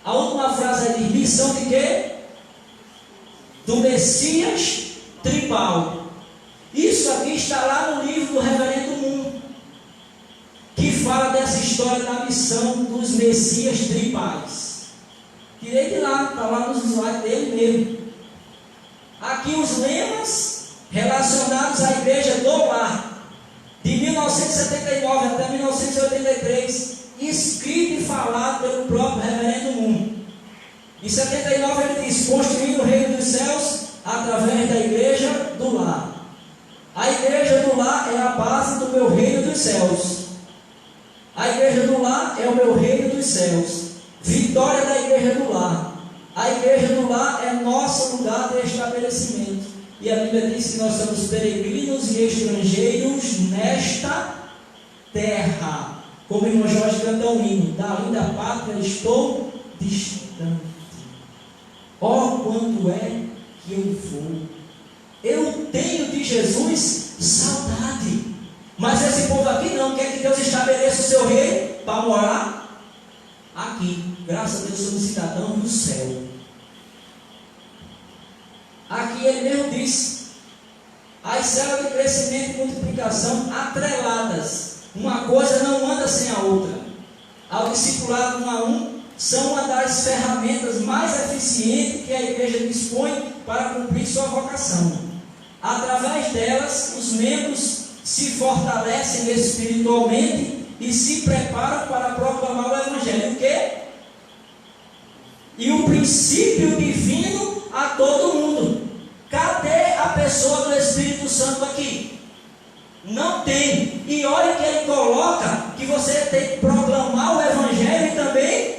[SPEAKER 1] A última frase é de missão de quê? Do Messias tribal. Isso aqui está lá no livro do Reverendo Moon, que fala dessa história da missão dos Messias tribais. Tirei de lá, está lá nos slides dele mesmo. Aqui os lemas relacionados à Igreja do Lar, de 1979 até 1983, escrito e falado pelo próprio Reverendo Moon. Em 79 ele diz: construindo o reino dos céus através da Igreja do Lar. A Igreja do Lar é a base do meu reino dos céus. A Igreja do Lar é o meu reino dos céus. Vitória da Igreja do Lar. A Igreja do Lar é nosso lugar de estabelecimento. E a Bíblia diz que nós somos peregrinos e estrangeiros nesta terra. Como o irmão Jorge canta um hino: da linda pátria estou distante. Ó, quanto é que eu vou. Eu tenho de Jesus saudade. Mas esse povo aqui não quer que Deus estabeleça o seu reino para morar aqui. Graças a Deus somos cidadãos do céu. Aqui ele mesmo diz: As células de crescimento e multiplicação atreladas. Uma coisa não anda sem a outra. Ao discipulado 1 a 1, são uma das ferramentas mais eficientes que a igreja dispõe para cumprir sua vocação. Através delas, os membros se fortalecem espiritualmente e se preparam para proclamar o Evangelho. O quê? E o princípio divino a todo mundo. Cadê a pessoa do Espírito Santo aqui? Não tem. E olha que ele coloca que você tem que proclamar o Evangelho e também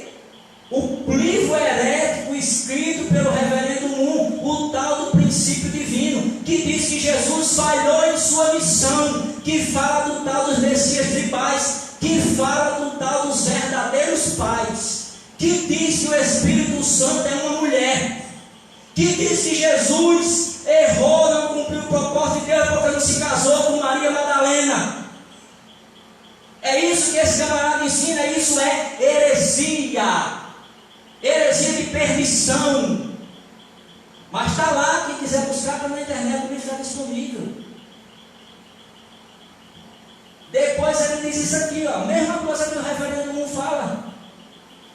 [SPEAKER 1] o livro herético escrito pelo reverendo Moon, o tal do princípio divino, que diz que Jesus falhou em sua missão, que fala do tal dos messias tribais, que fala do tal dos verdadeiros pais, que diz que o Espírito Santo é uma mulher, que diz que Jesus errou, não cumpriu o propósito de Deus porque não se casou com Maria Madalena. É isso que esse camarada ensina, isso é heresia. Heresia de perdição. Mas está lá, quem quiser buscar, está na internet, o livro está disponível. Depois ele diz isso aqui, ó, mesma coisa que o reverendo Moon fala.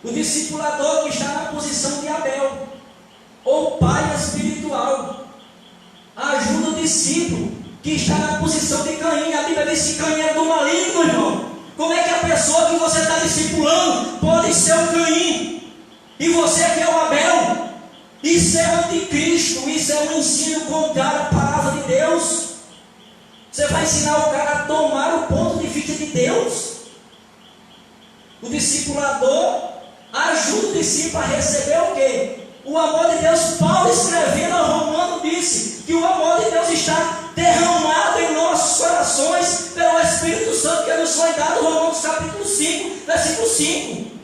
[SPEAKER 1] O discipulador que está na posição de Abel, ou pai espiritual, ajuda o discípulo que está na posição de Caim. A Bíblia diz que Caim é do maligno, irmão. Como é que a pessoa que você está discipulando pode ser o Caim? E você que é o Abel? Isso é anticristo, isso é um ensino contrário à palavra de Deus. Você vai ensinar o cara a tomar o ponto de vista de Deus. O discipulador ajuda o discípulo a receber o quê? O amor de Deus. Paulo, escrevendo ao Romano, disse que o amor de Deus está derramado em nossos corações pelo Espírito Santo que nos foi dado. Romanos capítulo 5, versículo 5.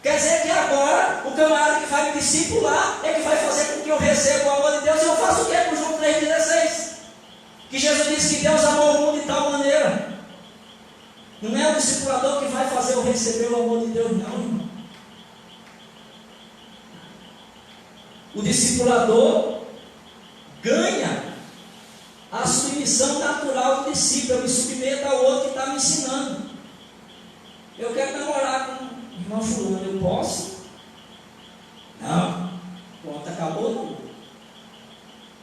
[SPEAKER 1] Quer dizer que agora o camarada que vai me discipular é que vai fazer com que eu receba o amor de Deus. E eu faço o que com João 3,16? Que Jesus disse que Deus amou o mundo de tal maneira. Não é o discipulador que vai fazer eu receber o amor de Deus, não, irmão. O discipulador ganha a submissão natural do discípulo. Eu me submeto ao outro que está me ensinando. Eu quero namorar com o irmão fulano, eu posso? Não. Pronto, acabou não.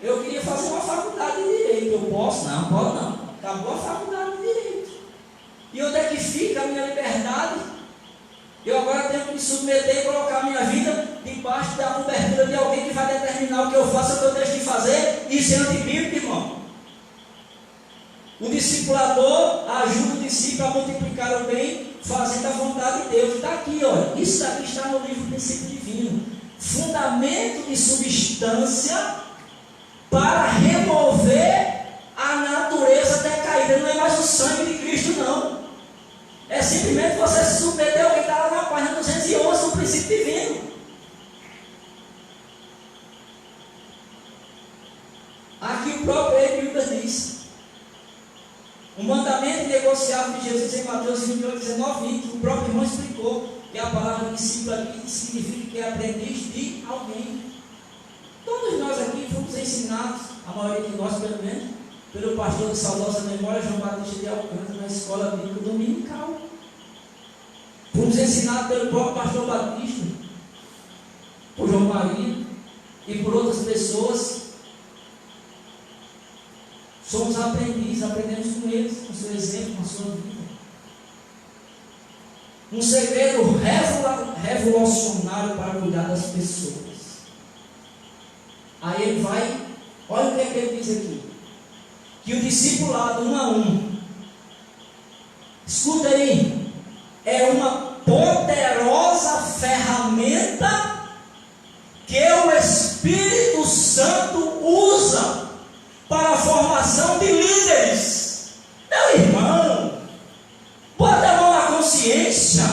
[SPEAKER 1] Eu queria fazer uma faculdade de Direito, eu posso? Não, pode não. Acabou a faculdade de Direito. E onde é que fica a minha liberdade? Eu agora tenho que me submeter e colocar a minha vida debaixo da cobertura de alguém que vai determinar o que eu faço, o que eu deixo de fazer. Isso é antibíblico, irmão. O discipulador ajuda o discípulo a multiplicar o bem, fazendo a vontade de Deus. Está aqui, olha. Isso daqui está no livro Princípio Divino. Fundamento de substância para remover a natureza decaída. Não é mais o sangue de Cristo, não. É simplesmente você se submeter ao que está lá na página 211 do Princípio Divino. Aqui o próprio Eiudas diz: o mandamento negociável de Jesus em Mateus 28, 19, 20, o próprio irmão explicou que a palavra discípulo aqui significa que é aprendiz de alguém. Todos nós aqui fomos ensinados, a maioria de nós pelo menos, pelo pastor de saudosa memória, João Batista de Alcântara, na escola bíblica dominical. Fomos ensinados pelo próprio pastor Batista, por João Maria e por outras pessoas. Somos aprendizes, aprendemos com eles, com o seu exemplo, com a sua vida. Um segredo revolucionário para cuidar das pessoas. Aí ele vai, olha o que é que ele diz aqui. Que o discipulado 1 a 1, escuta aí, é uma poderosa ferramenta que o Espírito Santo usa para a formação de líderes. Meu irmão, bota a mão na consciência.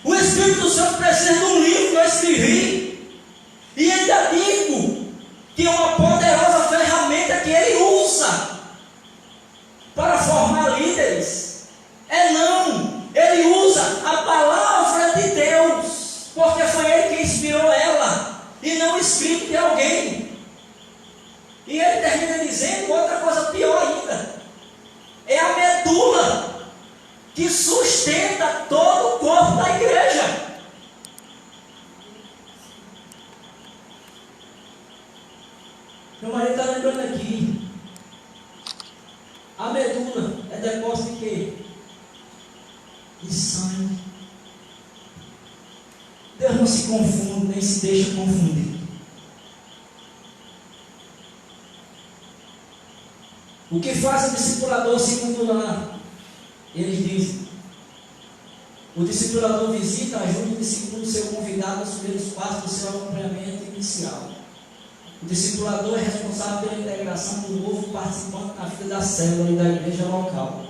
[SPEAKER 1] O Espírito Santo precisa de um livro que eu escrevi, e ainda digo que é uma poderosa ferramenta que ele usa para formar líderes. Não, que sustenta todo o corpo da igreja. Meu marido está lembrando aqui. A medula é depósito de quê? De sangue. Deus não se confunde, nem se deixa confundir. O que faz o discipulador segundo lá? Eles dizem: o discipulador visita, ajuda o discípulo seu convidado a subir os passos do seu acompanhamento inicial. O discipulador é responsável pela integração do novo participante na vida da célula e da igreja local.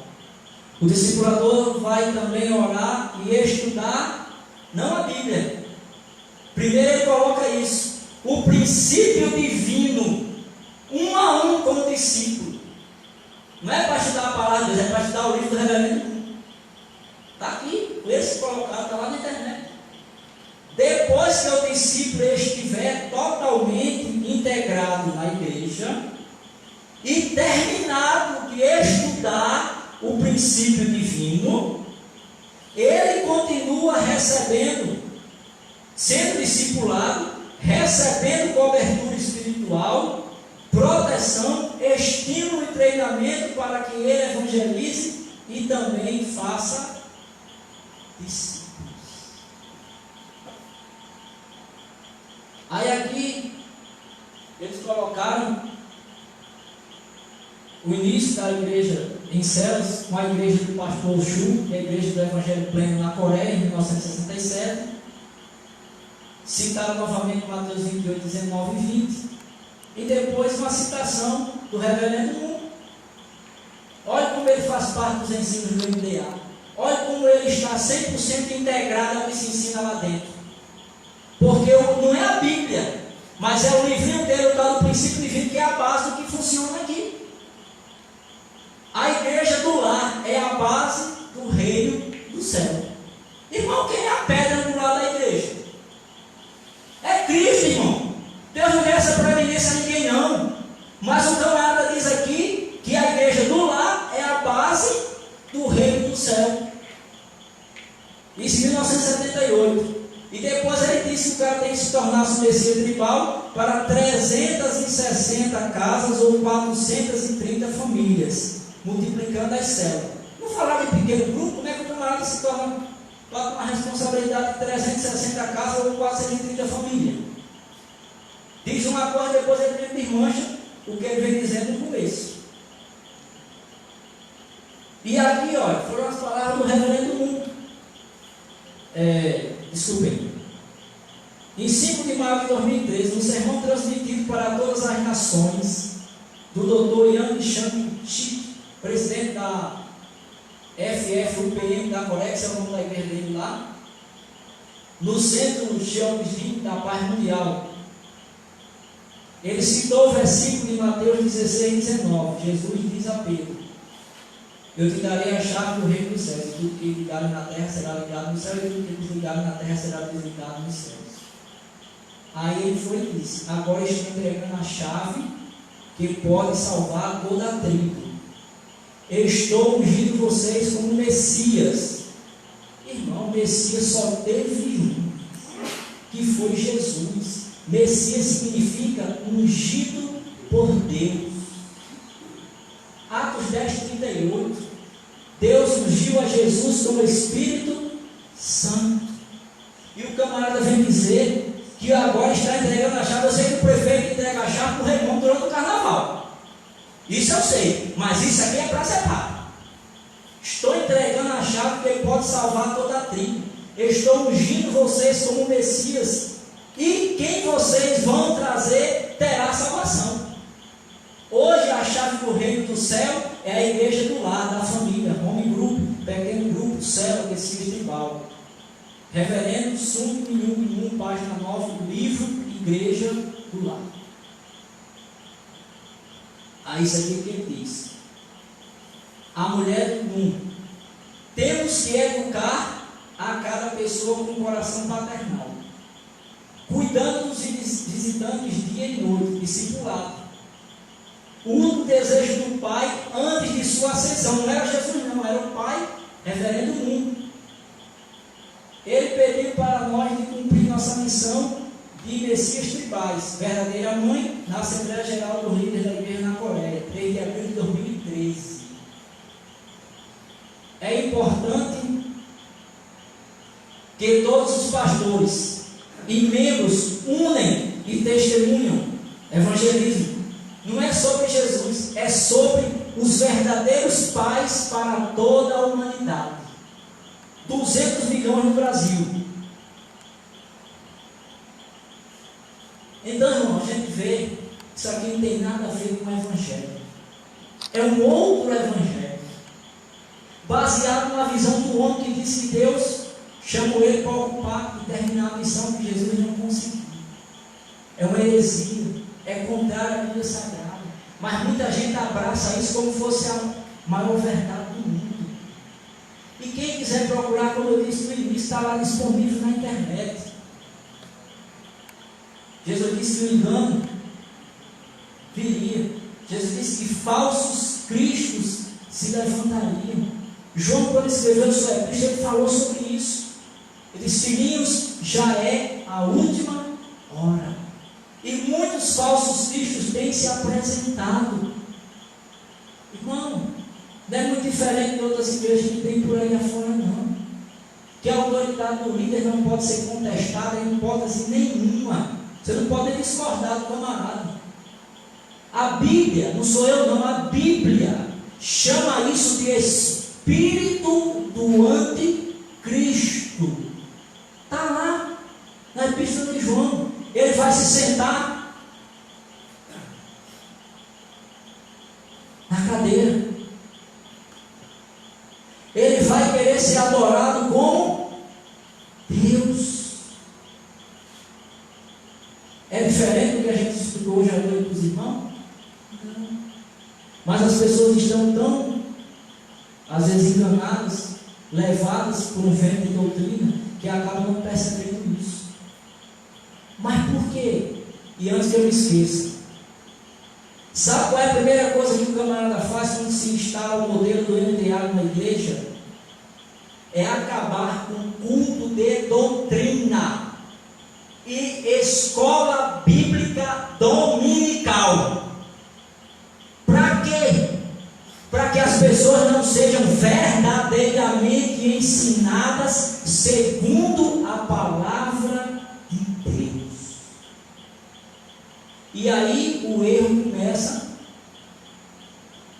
[SPEAKER 1] O discipulador vai também orar e estudar, não a Bíblia. Primeiro ele coloca isso, o princípio divino, um a um com o discípulo. Não é para estudar a palavra de Deus, é para estudar o livro do Reverendo. Está aqui, esse colocado, está lá na internet. Depois que o discípulo estiver totalmente integrado na igreja e terminado de estudar o princípio divino, ele continua recebendo, sendo discipulado, recebendo cobertura espiritual, proteção, estímulo e treinamento para que ele evangelize e também faça discípulos. Aí aqui eles colocaram o início da igreja em Celas, com a igreja do pastor Chu, que é a igreja do Evangelho Pleno na Coreia, em 1967. Citaram novamente Mateus 28, 19 e 20. E depois uma citação do Reverendo Moon. Olha como ele faz parte dos ensinos do MDA. Olha como ele está 100% integrado ao que se ensina lá dentro. Porque não é a Bíblia, mas é o livrinho dele, o tal do princípio divino, que é a base do que funciona aqui. A igreja do lar é a base do reino do céu. Irmão, quem é a pedra angular da igreja? É Cristo, irmão. Deus não deu essa preeminência a ninguém, não. Mas o camarada diz aqui que a igreja do lar é a base do reino do céu. Isso em 1978. E depois ele disse que o cara tem que se tornar submessivo tribal para 360 casas ou 430 famílias, multiplicando as células. Não falar de pequeno grupo, como é que o camarada se torna para uma responsabilidade de 360 casas ou 430 famílias? Diz uma coisa, depois ele desmancha o que ele vem dizendo no começo. E aqui, olha, foram as palavras do Reverendo Moon. Desculpem. Em 5 de maio de 2013, no sermão transmitido para todas as nações, do Dr. Yang Shang-Chi, presidente da FFUPM da Coreia, que é o nome da igreja dele lá, no Centro Cheongji da Paz Mundial, ele citou o versículo de Mateus 16, 19. Jesus diz a Pedro: eu te darei a chave do reino dos céus, e tudo que ligado na terra será ligado no céu, e tudo que desligado na terra será desligado nos céus. Aí ele foi e disse: agora estou entregando a chave que pode salvar toda a tribo. Estou ungindo vocês como Messias. Irmão, Messias só teve um, que foi Jesus. Messias significa ungido por Deus. Atos 10, 38. Deus ungiu a Jesus com o Espírito Santo. E o camarada vem dizer que agora está entregando a chave. Eu sei que o prefeito entrega a chave para o Raimundo durante o carnaval. Isso eu sei. Mas isso aqui é para separar. Estou entregando a chave que pode salvar toda a tribo. Estou ungindo vocês como Messias. E quem vocês vão trazer terá salvação. Hoje a chave do reino do céu é a igreja do lar, da família, home grupo, pequeno grupo, célula, Messias tribal. Reverendo Sun Myung Moon, página 9 do livro Igreja do Lar. Aí isso aqui que ele diz: a mulher do mundo. Temos que educar a cada pessoa com um coração paternal, cuidando dos visitantes dia e noite, discipulado. O único desejo do Pai antes de sua ascensão não era Jesus, não, era o Pai referendo 1. Ele pediu para nós de cumprir nossa missão de Messias tribais, verdadeira mãe, na Assembleia Geral dos Líderes da Igreja na Coreia, 3 de abril de 2013. É importante que todos os pastores e membros unem e testemunham evangelismo. Não é sobre Jesus, é sobre os verdadeiros pais para toda a humanidade. 200 milhões no Brasil. Então, irmão, a gente vê que isso aqui não tem nada a ver com o Evangelho. É um outro Evangelho, baseado numa visão do homem que disse que Deus chamou ele para ocupar e terminar a missão que Jesus não conseguiu. É uma heresia, é contrário à Bíblia Sagrada. Mas muita gente abraça isso como fosse a maior verdade do mundo. E quem quiser procurar, como eu disse no início, está lá disponível na internet. Jesus disse que o engano viria. Jesus disse que falsos cristos se levantariam. João, quando escreveu sua epístola, ele falou sobre isso. Ele disse: filhinhos, já é a última hora. E muitos falsos cristos têm se apresentado. Irmão, não é muito diferente de outras igrejas que tem por aí afora, não. Que a autoridade do líder não pode ser contestada em hipótese nenhuma. Você não pode discordar do camarada. A Bíblia, não sou eu não, a Bíblia chama isso de espírito do anticristo. Está lá na epístola de João. Ele vai se sentar na cadeira. Ele vai querer ser adorado como Deus. É diferente do que a gente estudou hoje à noite com os irmãos? Não. Mas as pessoas estão tão, às vezes, enganadas, levadas por um vento de doutrina, que acabam não percebendo isso. Mas por quê? E antes que eu me esqueça, sabe qual é a primeira coisa que o camarada faz quando se instala o modelo do MDA na igreja? É acabar com o culto de doutrina e escola bíblica dominical. Para quê? Para que as pessoas não sejam verdadeiramente ensinadas segundo a palavra de Deus. E aí o erro começa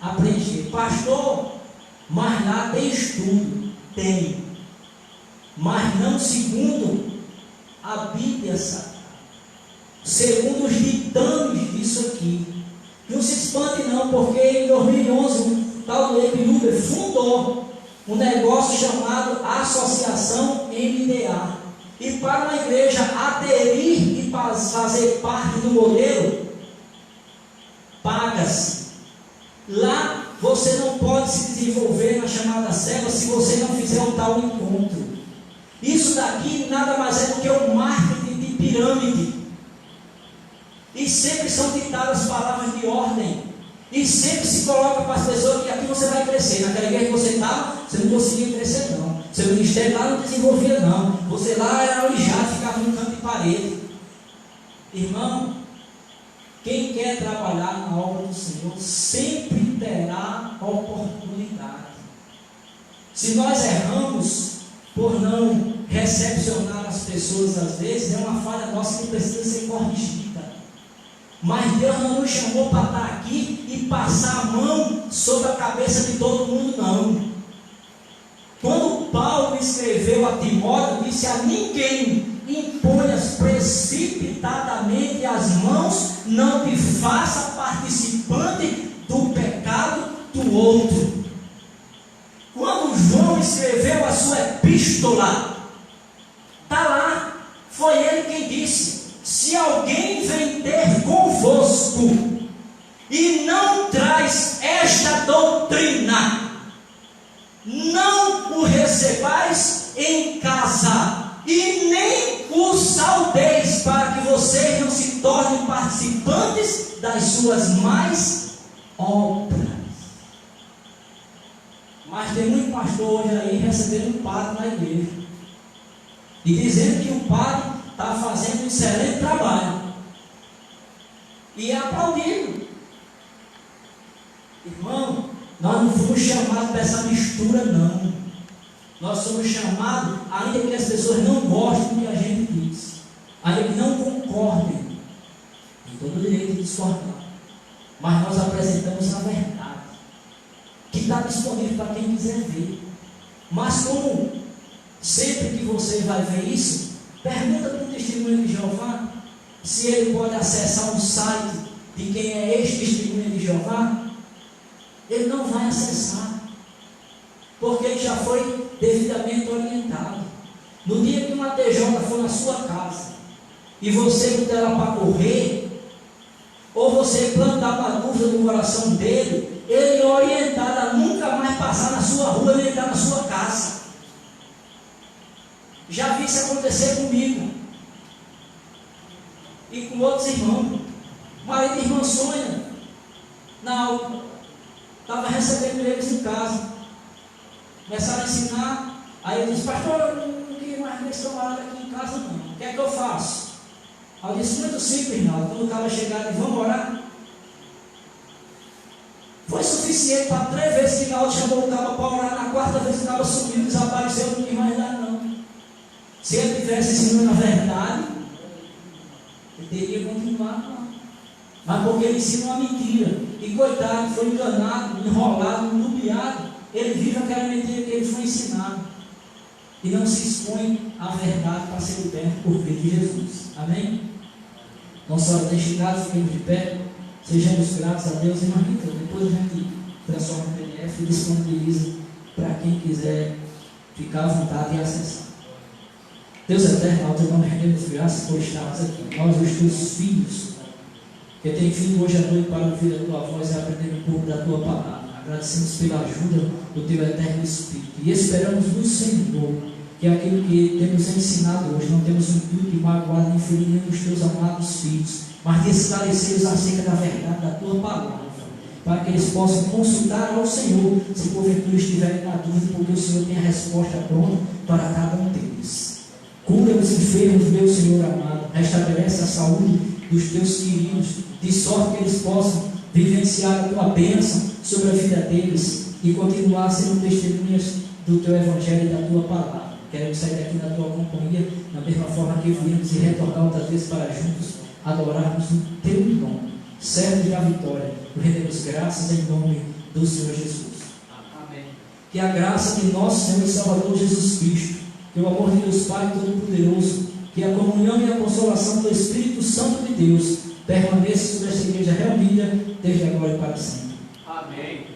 [SPEAKER 1] a preencher. Pastor, mas lá tem estudo. Tem. Mas não segundo a Bíblia Sagrada, segundo os ditames disso aqui. Não se espante não, porque em 2011 o tal do Epiúber fundou um negócio chamado Associação MDA. E para uma igreja aderir e fazer parte do modelo, paga-se. Lá você não pode se desenvolver na chamada célula se você não fizer um tal encontro. Isso daqui nada mais é do que um marketing de pirâmide. E sempre são ditadas palavras de ordem. E sempre se coloca para as pessoas que aqui você vai crescer. Naquela igreja que você estava, você não conseguia crescer não. Seu ministério lá não desenvolvia não. Você lá era alijado, ficava num canto de parede. Irmão, quem quer trabalhar na obra do Senhor sempre terá oportunidade. Se nós erramos por não recepcionar as pessoas às vezes, é uma falha nossa que precisa ser corrigida. Mas Deus não nos chamou para estar aqui e passar a mão sobre a cabeça de todo mundo, não. Quando Paulo escreveu a Timóteo, disse: a ninguém imponhas precipitadamente as mãos, não te faça participante do pecado do outro. Quando João escreveu a sua epístola, está lá, foi ele quem disse: se alguém vem ter convosco e não traz esta doutrina, não o recebais em casa e nem o saudeis, para que vocês não se tornem participantes das suas más obras. Mas tem muito pastor hoje aí recebendo um padre na igreja. E dizendo que o padre está fazendo um excelente trabalho. E é aplaudido. Irmão, nós não fomos chamados para essa mistura, não. Nós somos chamados, ainda que as pessoas não gostem do que a gente diz, ainda que não concordem, tem todo o direito de discordar. Mas nós apresentamos a verdade, que está disponível para quem quiser ver. Mas como sempre que você vai ver isso, pergunta para o testemunho de Jeová se ele pode acessar um site de quem é este testemunho de Jeová. Ele não vai acessar, porque ele já foi devidamente orientado. No dia que uma TJ for na sua casa e você botar ela para correr, ou você plantar uma dúvida no coração dele, ele é orientado a nunca mais passar na sua rua nem entrar na sua casa. Já vi isso acontecer comigo e com outros irmãos. Marido e irmã Sônia, estava recebendo eles em casa, começaram a ensinar. Aí eu disse: pastor, eu não queria mais ver esse camarada aqui em casa não, o que é que eu faço? Aí eu disse: muito simples, Rinaldo. Quando o cara chegar e vamos orar, foi suficiente para 3 vezes que Rinaldo chamou o cara para orar. Na 4ª vez que o cara sumiu, desapareceu, não quis mais dar não. Se ele tivesse ensinando a verdade, ele teria continuado lá. Mas porque ele ensina uma mentira, e coitado, foi enganado, enrolado, ludiado, ele vive aquela mentira que ele foi ensinado, e não se expõe à verdade para ser liberto por meio de Jesus. Amém? Então, só deixados, fiquemos de pé, sejamos gratos a Deus. E Marquita, depois a gente transforma no PDF e disponibiliza para quem quiser ficar à vontade e acessar. Deus eterno, ao teu nome rendemos graças por estarmos aqui, nós os teus filhos, que tem vindo hoje à noite para ouvir a tua voz e aprender um pouco da tua palavra. Agradecemos pela ajuda do teu eterno Espírito e esperamos no Senhor que aquilo que temos ensinado hoje não temos um intuito de magoar nem ferir nenhum dos teus amados filhos, mas de esclarecer-os acerca da verdade da tua palavra, para que eles possam consultar ao Senhor se porventura estiverem na dúvida, porque o Senhor tem a resposta pronta para cada um deles. Cura os enfermos, meu Senhor amado, restabelece a saúde dos teus queridos, de sorte que eles possam vivenciar a tua bênção sobre a vida deles e continuar sendo testemunhas do teu Evangelho e da tua palavra. Queremos sair daqui na tua companhia, da mesma forma que viemos, e retornar outras vezes para juntos adorarmos o teu nome, servo da vitória. Rendemos graças em nome do Senhor Jesus.
[SPEAKER 2] Amém.
[SPEAKER 1] Que a graça de nosso Senhor e Salvador Jesus Cristo, que o amor de Deus Pai Todo-Poderoso, que a comunhão e a consolação do Espírito Santo de Deus permaneça sobre esta igreja reunida desde agora e para sempre.
[SPEAKER 2] Amém.